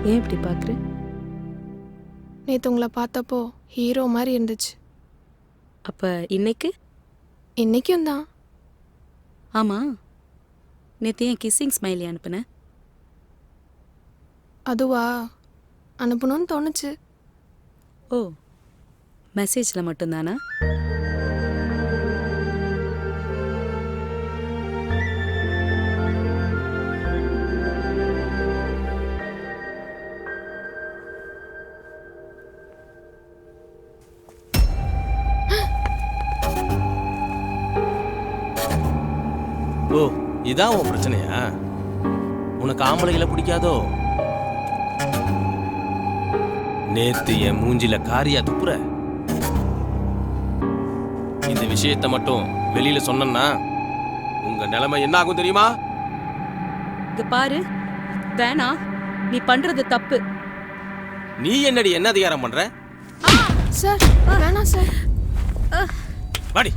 Speaker 1: ஏன் இப்படி பார்க்குற?
Speaker 15: நேற்று உங்களை பார்த்தப்போ ஹீரோ மாதிரி இருந்துச்சு.
Speaker 1: அப்போ இன்னைக்கு?
Speaker 15: இன்னைக்கும் தான்.
Speaker 1: ஆமாம், நேற்று ஏன் கிஸ்ஸிங் ஸ்மைலி அனுப்புனேன்?
Speaker 15: அதுவா, அனுப்பணும்னு தோணுச்சு.
Speaker 1: ஓ, மெசேஜில் மட்டும்தானா?
Speaker 21: இதான் உன் பிரச்சனையா? உனக்கு ஆம்பளைகளை பிடிக்காதோ? நேத்து என் மூஞ்சில காரியா துப்புற. இந்த விஷயத்தை மட்டும் வெளியில சொன்னா உங்க நிலைமை என்ன ஆகும் தெரியுமா?
Speaker 1: இங்க பாரு, வேணா, நீ பண்றது தப்பு.
Speaker 21: நீ என்னடி என்ன அதிகாரம் பண்ற?
Speaker 15: சார் வேணாம் சார்.
Speaker 21: வாடி.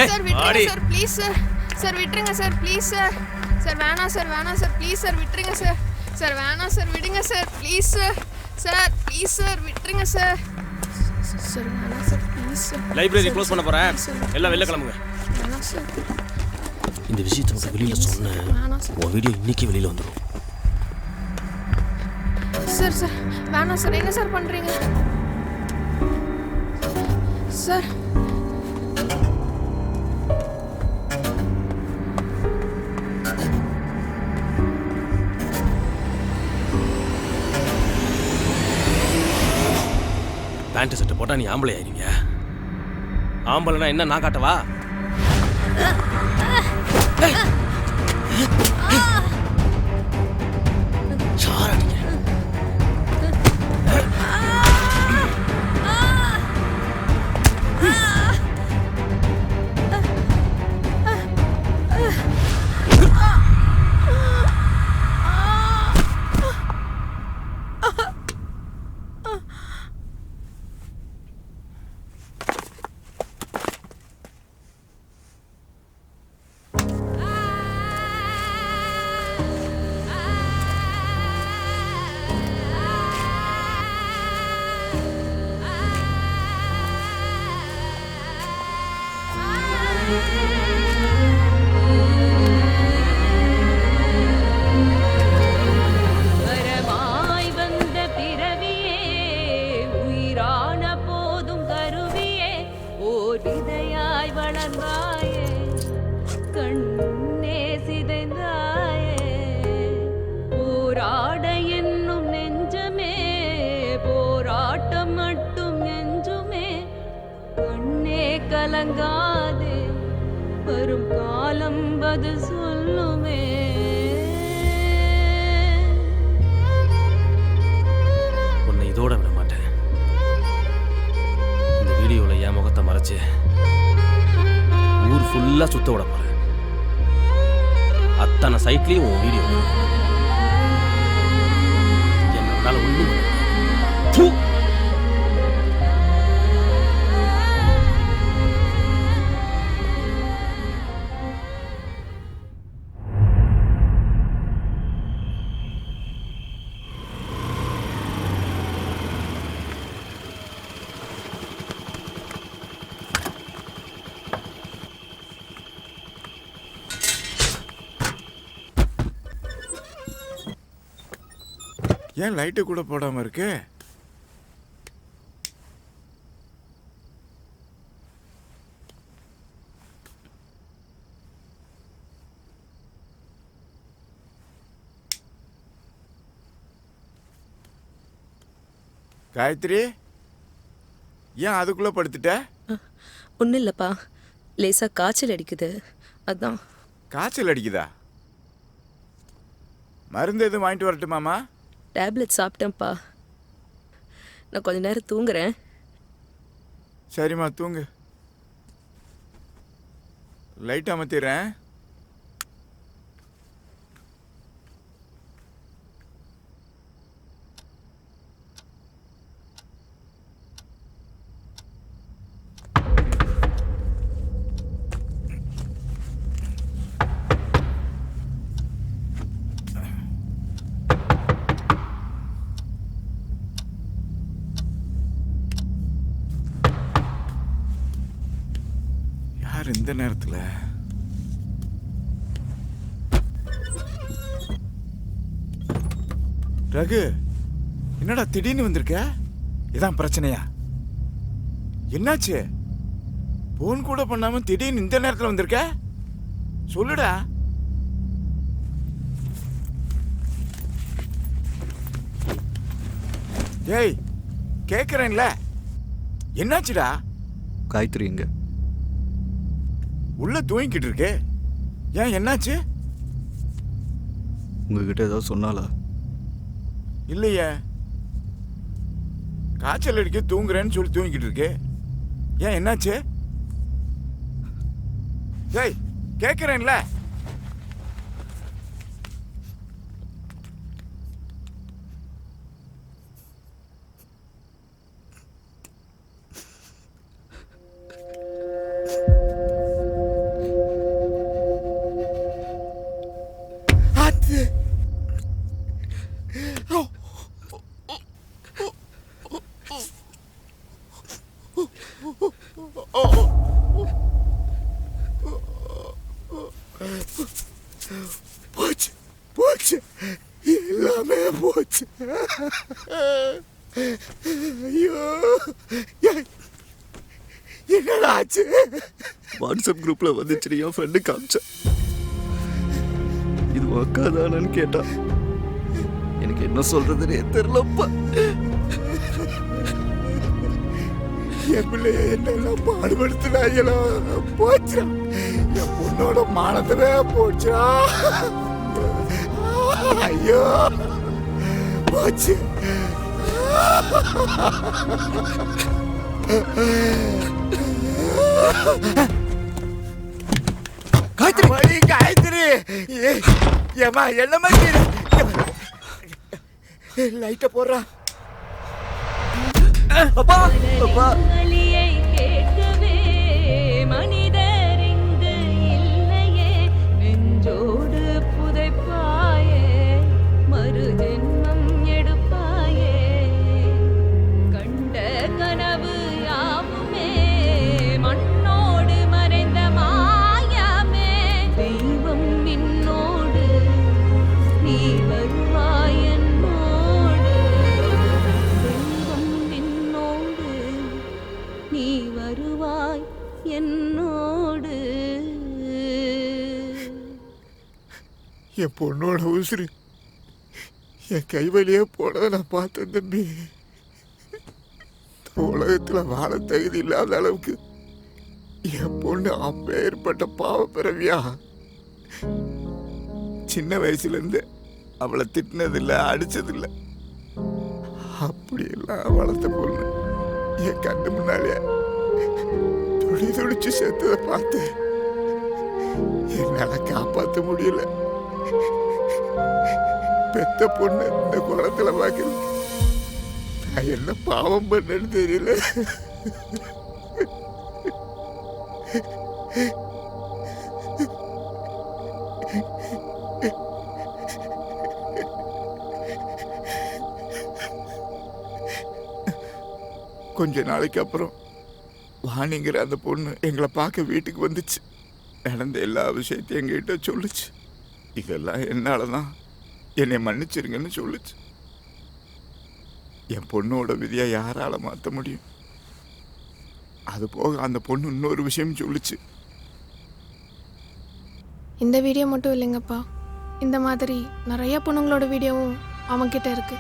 Speaker 15: சார் விட்டுருங்க சார் ப்ளீஸ் சார். சார் விட்டுருங்க சார் ப்ளீஸ் சார். சார் வேணாம் சார், வேணாம் சார் ப்ளீஸ் சார் விட்டுருங்க சார். சார் வேணாம் சார், விடுங்க sir please sir. Sir please sir விட்டுருங்க சார். சார் வேணாம் sir please sir.
Speaker 21: Library close பண்ண போறேன், எல்லாம் வெளில கிளம்புங்க.
Speaker 15: வேணாம் சார்.
Speaker 21: இந்த விஷயத்தை மட்டும் வெளியில சொன்னேன், உன் வீடியோ இன்னைக்கு வெளியில வந்துடும்.
Speaker 15: சார் சார் வேணாம் சார். என்ன சார் பண்றீங்க சார்?
Speaker 21: பேண்ட் சட்டை போட்டா நீ ஆம்பளை ஆயிருங்க. ஆம்பளைனா என்ன நான் காட்டவா?
Speaker 6: வரமாய் வந்த பிறவியே, உயிரான போதும் கருவியே, ஓர் விதையாய் வளர்ந்தாயே, கண்ணே சிதைந்தாயே. போராட என்னும் நெஞ்சமே, போராட்டம் மட்டும் நெஞ்சுமே, கண்ணே கலங்காதே, வரும் காலம் பதில் சொல்லுமே.
Speaker 21: உன்னை இதோட விட மாட்டேன். இந்த வீடியோல என் முகத்தை மறைச்சு ஊர் ஃபுல்லா சுத்த விட போறேன். அத்தனை சைட்லயும் உன் வீடியோ என்னால ஒண்ணும்
Speaker 7: ஏன் லைட்டு கூட போடாம இருக்கு? காயத்ரி, ஏன் அதுக்குள்ள படுத்துட்ட?
Speaker 1: ஒன்றும் இல்லைப்பா, லேசா காய்ச்சல் அடிக்குது, அதான்.
Speaker 7: காய்ச்சல் அடிக்குதா? மருந்து எதுவும் வாங்கிட்டு வரட்டுமாமா?
Speaker 1: டேப்லெட் சாப்பிட்டேன்ப்பா. நான் கொஞ்ச நேரம் தூங்குறேன்.
Speaker 7: சரிம்மா தூங்கு. லைட் அமர்த்திடுறேன். இந்த நேரத்துல ரகு, என்னடா திடீர்னு வந்திருக்க? இதான் பிரச்சனையா? என்னாச்சு? போன் கூட பண்ணாம திடீர்னு இந்த நேரத்துல வந்திருக்க? சொல்லுடா. ஏய், கேக்குறேன்ல, என்னாச்சுடா?
Speaker 16: காயத்ரி எங்க?
Speaker 7: உள்ள தூங்கிக்கிட்டு இருக்கு. ஏன் என்னாச்சு?
Speaker 12: உங்ககிட்ட ஏதாவது சொன்னாலா?
Speaker 7: இல்லையே, காய்ச்சல் அடிக்க தூங்குறேன்னு சொல்லி தூங்கிக்கிட்டு இருக்கே. ஏன் என்னாச்சு? ஏய் கேட்குறேன்ல. போச்சு போச்சு, எல்லாமே போச்சு. ஐயோ, என்னடா ஆச்சு?
Speaker 12: வாட்ஸ்அப் குரூப்பில் வந்துச்சு, என் ஃப்ரெண்டு காமிச்சேன். இது அக்கா தானு கேட்டா. எனக்கு என்ன சொல்றதுன்னே தெரியலப்பா.
Speaker 7: என் பிள்ளைய என்னெல்லாம் பாடுபடுத்தினாங்களோ, போச்சுடா. என் பொண்ணோட மானத்திலே போச்சுடா. ஐயோ போச்சு. காயத்ரி காயத்ரி, ஏமா என்னமா லைட்ட போடுறா.
Speaker 12: அப்பா அப்பா,
Speaker 6: மலியை கேட்கவே மனிதர் இங்கு இல்லையே, நெஞ்சோடு புதைப்பாயே, மறு ஜென்மம் எடுப்பாயே, கண்ட கனவு யாவுமே மண்ணோடு மறைந்த மாயமே, தெய்வம் நின்னோடு நீ வருவாய் என்னோடு, தெய்வம் நின்னோடு நீ வருவாய் என்னோடு.
Speaker 7: என் பொண்ணோட உசுறு என் கைவழியே போனதை நான் பார்த்தேன் தம்பி. உலகத்தில் வாழ தகுதி இல்லாத அளவுக்கு என் பொண்ணு அப்பேற்பட்ட பாவ பிறவியா. சின்ன வயசுலேருந்து அவளை திட்டினதில்லை, அடித்ததில்லை. அப்படியெல்லாம் வளர்த்த பொண்ணு என் கண்ணு முன்னாலே துடி துடிச்சு செத்ததை பார்த்து என்னால் காப்பாற்ற முடியல. பெத்த பொண்ணு இந்த குளத்துல பார்க்குறது நான் என்ன பாவம் பண்ணேன்னு தெரியல. கொஞ்ச நாளைக்கு அப்புறம் வாணிங்கிற அந்த பொண்ணு எங்களை பார்க்க வீட்டுக்கு வந்துச்சு. நடந்த எல்லா விஷயத்தையும் எங்ககிட்ட சொல்லுச்சு. இதெல்லாம் என்னால தான், என்னை மன்னிச்சிருங்கன்னு சொல்லுச்சு. என் பொண்ணோட விதியை யாரால மாற்ற முடியும்? அது போக அந்த பொண்ணு இன்னொரு விஷயம் சொல்லுச்சு.
Speaker 15: இந்த வீடியோ மட்டும் இல்லைங்கப்பா, இந்த மாதிரி நிறைய பொண்ணுங்களோட வீடியோவும் அவன்கிட்ட இருக்கு.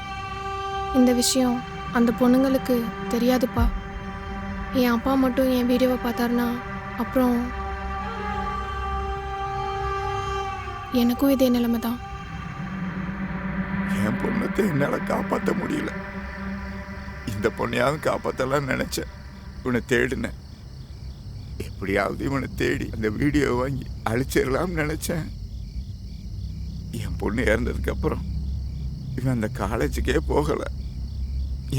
Speaker 15: இந்த விஷயம் அந்த பொண்ணுங்களுக்கு தெரியாதுப்பா. என் அப்பா மட்டும் என் வீடியோவை பார்த்தாருன்னா அப்புறம் எனக்கும் இதே நிலைமை தான்.
Speaker 7: என் பொண்ணத்தை என்னால் காப்பாற்ற முடியல. இந்த பொண்ணையாவது காப்பாற்றலாம் நினச்சேன். இவனை தேடினேன். எப்படியாவது இவனை தேடி அந்த வீடியோவை வாங்கி அழிச்சிடலாம்னு நினச்சேன். என் பொண்ணு இறந்ததுக்கப்புறம் இவன் அந்த காலேஜுக்கே போகலை.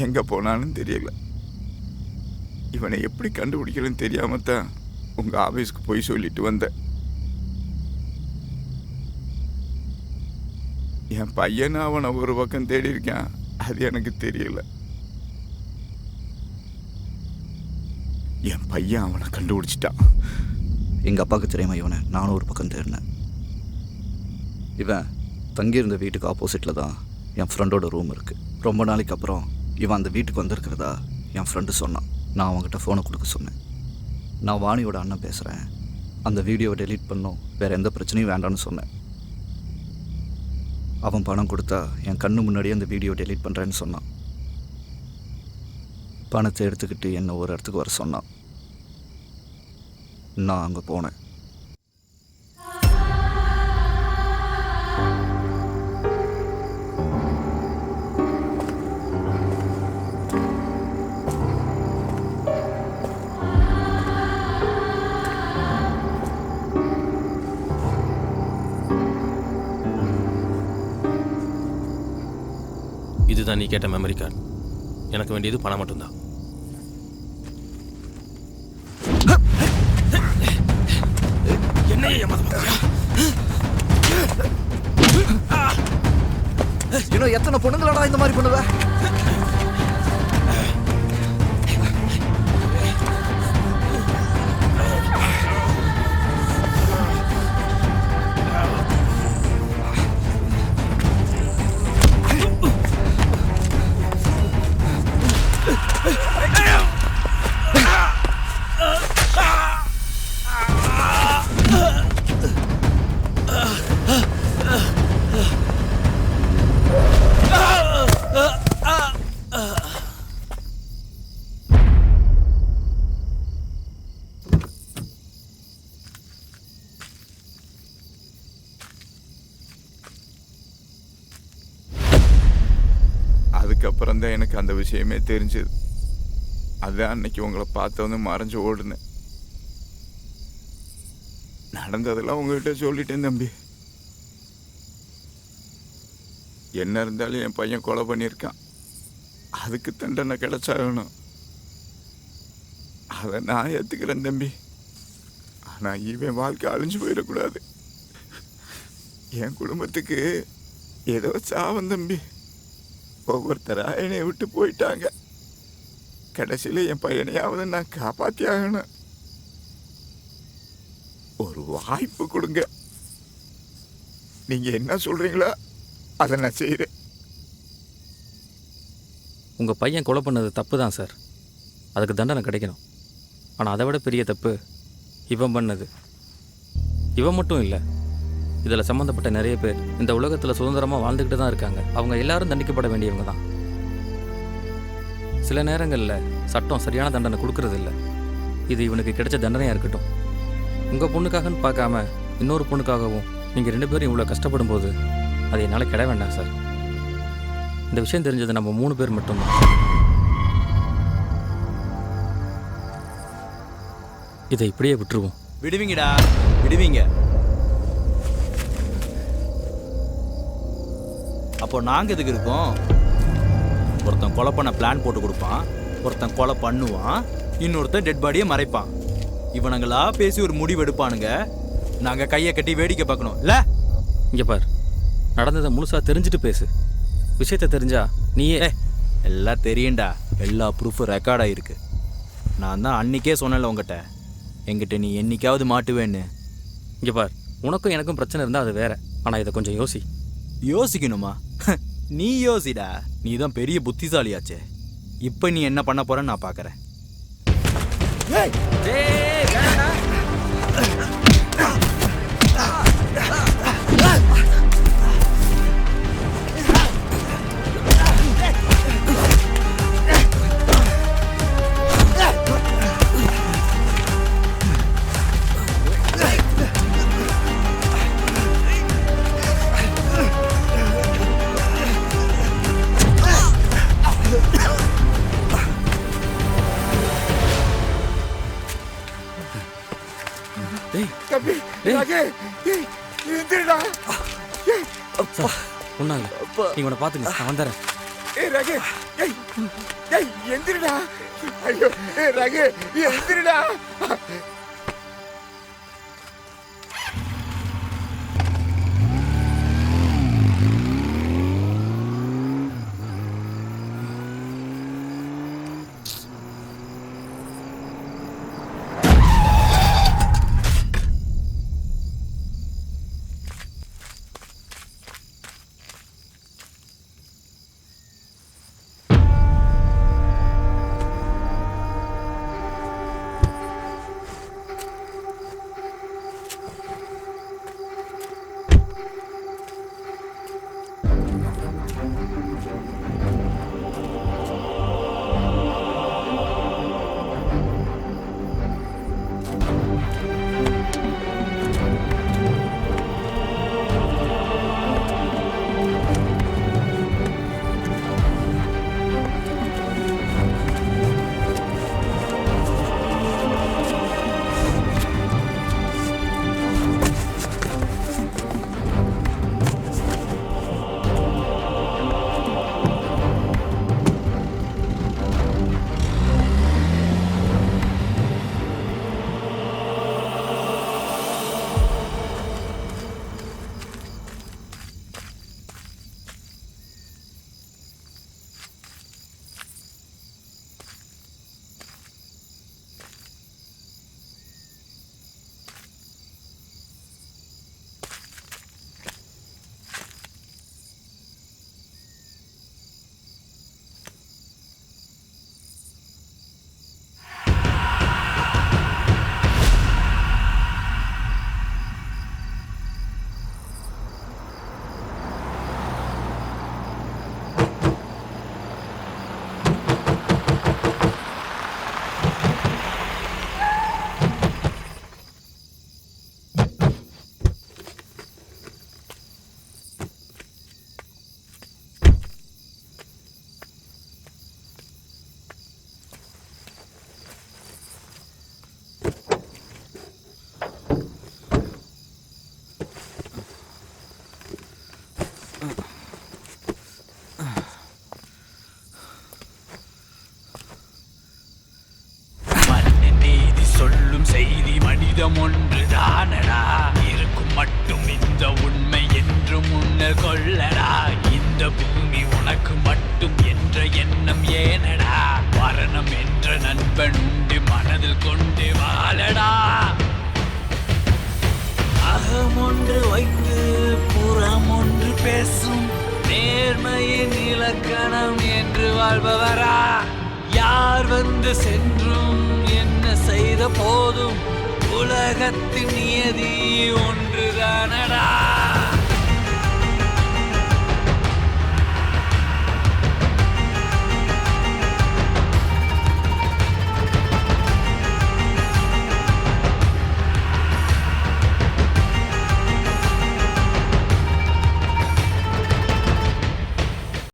Speaker 7: எங்கே போனான்னு தெரியல. இவனை எப்படி கண்டுபிடிக்கலன்னு தெரியாமல் தான் உங்கள் ஆஃபீஸ்க்கு போய் சொல்லிட்டு வந்தேன். என் பையனை அவனை ஒரு பக்கம் தேடி இருக்கான், அது எனக்கு தெரியல. என் பையன் அவனை கண்டுபிடிச்சிட்டான்.
Speaker 12: எங்கள் அப்பாவுக்கு தெரியாம இவனை நானும் ஒரு பக்கம் தேடினேன். இவன் தங்கியிருந்த வீட்டுக்கு ஆப்போசிட்டில் தான் என் ஃப்ரெண்டோட ரூம் இருக்குது. ரொம்ப நாளைக்கு அப்புறம் இவன் அந்த வீட்டுக்கு வந்திருக்கிறதா என் ஃப்ரெண்டு சொன்னான். நான் அவங்ககிட்ட ஃபோனை கொடுக்க சொன்னேன். நான் வாணியோட அண்ணன் பேசுகிறேன், அந்த வீடியோவை டெலீட் பண்ணோம், வேறு எந்த பிரச்சனையும் வேண்டாம்னு சொன்னேன். அவன் பணம் கொடுத்தா என் கண்ணு முன்னாடியே அந்த வீடியோ டெலீட் பண்ணுறேன்னு சொன்னான். பணத்தை எடுத்துக்கிட்டு என்னை ஒரு இடத்துக்கு வர சொன்னான். நான் அங்கே போனேன்.
Speaker 21: இதுதான் நீ கேட்ட மெமரி கார்டு. எனக்கு வேண்டியது பணம் மட்டும்தான்.
Speaker 12: இன்னும் எத்தனை பொண்ணுங்களடா இந்த மாதிரி பண்ணுவ?
Speaker 7: அதுக்கப்புறம் தான் எனக்கு அந்த விஷயமே தெரிஞ்சது. அதான் அன்னைக்கு உங்களை பார்த்தவொன்னே மறைஞ்சு ஓடுனேன். நடந்ததெல்லாம் உங்ககிட்ட சொல்லிட்டேன் தம்பி. என்ன இருந்தாலும் என் பையன் கொலை பண்ணியிருக்கான். அதுக்கு தண்டனை கிடைச்சாகணும். அதை நான் ஏற்றுக்கிறேன் தம்பி. ஆனால் இவன் வாழ்க்கை அழிஞ்சு போயிடக்கூடாது. என் குடும்பத்துக்கு ஏதோ சாவம் தம்பி. ஒவ்வொருத்தரா என்னை விட்டு போயிட்டாங்க. கடைசியில் என் பையனையாவது நான் காப்பாற்றி ஆகணும். ஒரு வாய்ப்பு கொடுங்க. நீங்க என்ன சொல்றீங்களோ அதை நான் செய்கிறேன்.
Speaker 5: உங்கள் பையன் கொலை பண்ணது தப்பு தான் சார். அதுக்கு தண்டனை கிடைக்கணும். ஆனால் அதை விட பெரிய தப்பு இவன் பண்ணது. இவன் மட்டும் இல்லை, இதில் சம்மந்தப்பட்ட நிறைய பேர் இந்த உலகத்தில் சுதந்திரமாக வாழ்ந்துக்கிட்டு தான் இருக்காங்க. அவங்க எல்லாரும் தண்டிக்கப்பட வேண்டியவங்க தான். சில நேரங்களில் சட்டம் சரியான தண்டனை கொடுக்கறது இல்லை. இது இவனுக்கு கிடைச்ச தண்டனையாக இருக்கட்டும். உங்கள் பொண்ணுக்காகன்னு பார்க்காம இன்னொரு பொண்ணுக்காகவும் நீங்கள் 2 பேரும் இவ்வளோ கஷ்டப்படும் போது அது என்னால் கிட வேண்டாம் சார். இந்த விஷயம் தெரிஞ்சது நம்ம 3 பேர் மட்டும்தான். இதை இப்படியே விட்டுருவோம்.
Speaker 9: விடுவீங்கடா, விடுவீங்க. அப்போ நாங்கள் எதுக்கு இருக்கோம்? ஒருத்தன் கொலை பண்ண பிளான் போட்டு கொடுப்பான், ஒருத்தன் கொலை பண்ணுவான், இன்னொருத்தன் டெட் பாடியை மறைப்பான். இவனுங்களா பேசி ஒரு முடிவு எடுப்பானுங்க. நாங்கள் கையை கட்டி வேடிக்கை பார்க்கணும் இல்லை?
Speaker 5: இங்கே பார், நடந்ததை முழுசாக தெரிஞ்சுட்டு பேசு. விஷயத்தை தெரிஞ்சா நீயே
Speaker 9: எல்லாம் தெரியும்டா. எல்லா ப்ரூஃபும் ரெக்கார்ட் ஆகிருக்கு. நான் தான் அன்றைக்கே சொன்னேன்ல உங்ககிட்ட, என்கிட்ட நீ என்னைக்காவது மாட்டுவேன்னு.
Speaker 5: இங்கே பார், உனக்கும் எனக்கும் பிரச்சனை இருந்தால் அது வேற. ஆனால் இதை கொஞ்சம் யோசி.
Speaker 9: யோசிக்கணுமா? நீ யோசிடா, நீ தான் பெரிய புத்திசாலியாச்சே. இப்போ நீ என்ன பண்ண போறன்னு நான் பார்க்குறேன்.
Speaker 5: ஒன்றாங்க, நீங்க உன்னை பார்த்துங்க, நான் வந்துடுறேன்.
Speaker 7: ரகு, எந்திரிடா. ஐயோ ரகு, எந்திரிடா.
Speaker 3: பூமி உனக்கு மட்டும் என்ற எண்ணம் ஏனடா? மரணம் என்ற நண்பன் உண்டு மனதில் கொண்டு வாழடா. அகம் ஒன்று வைத்து புறம் ஒன்று பேசும் நேர்மையின் இலக்கணம் என்று வாழ்பவரா? யார் வந்து சென்றும் என்ன செய்த போதும் உலகத்தின் நியதி ஒன்றுதானடா.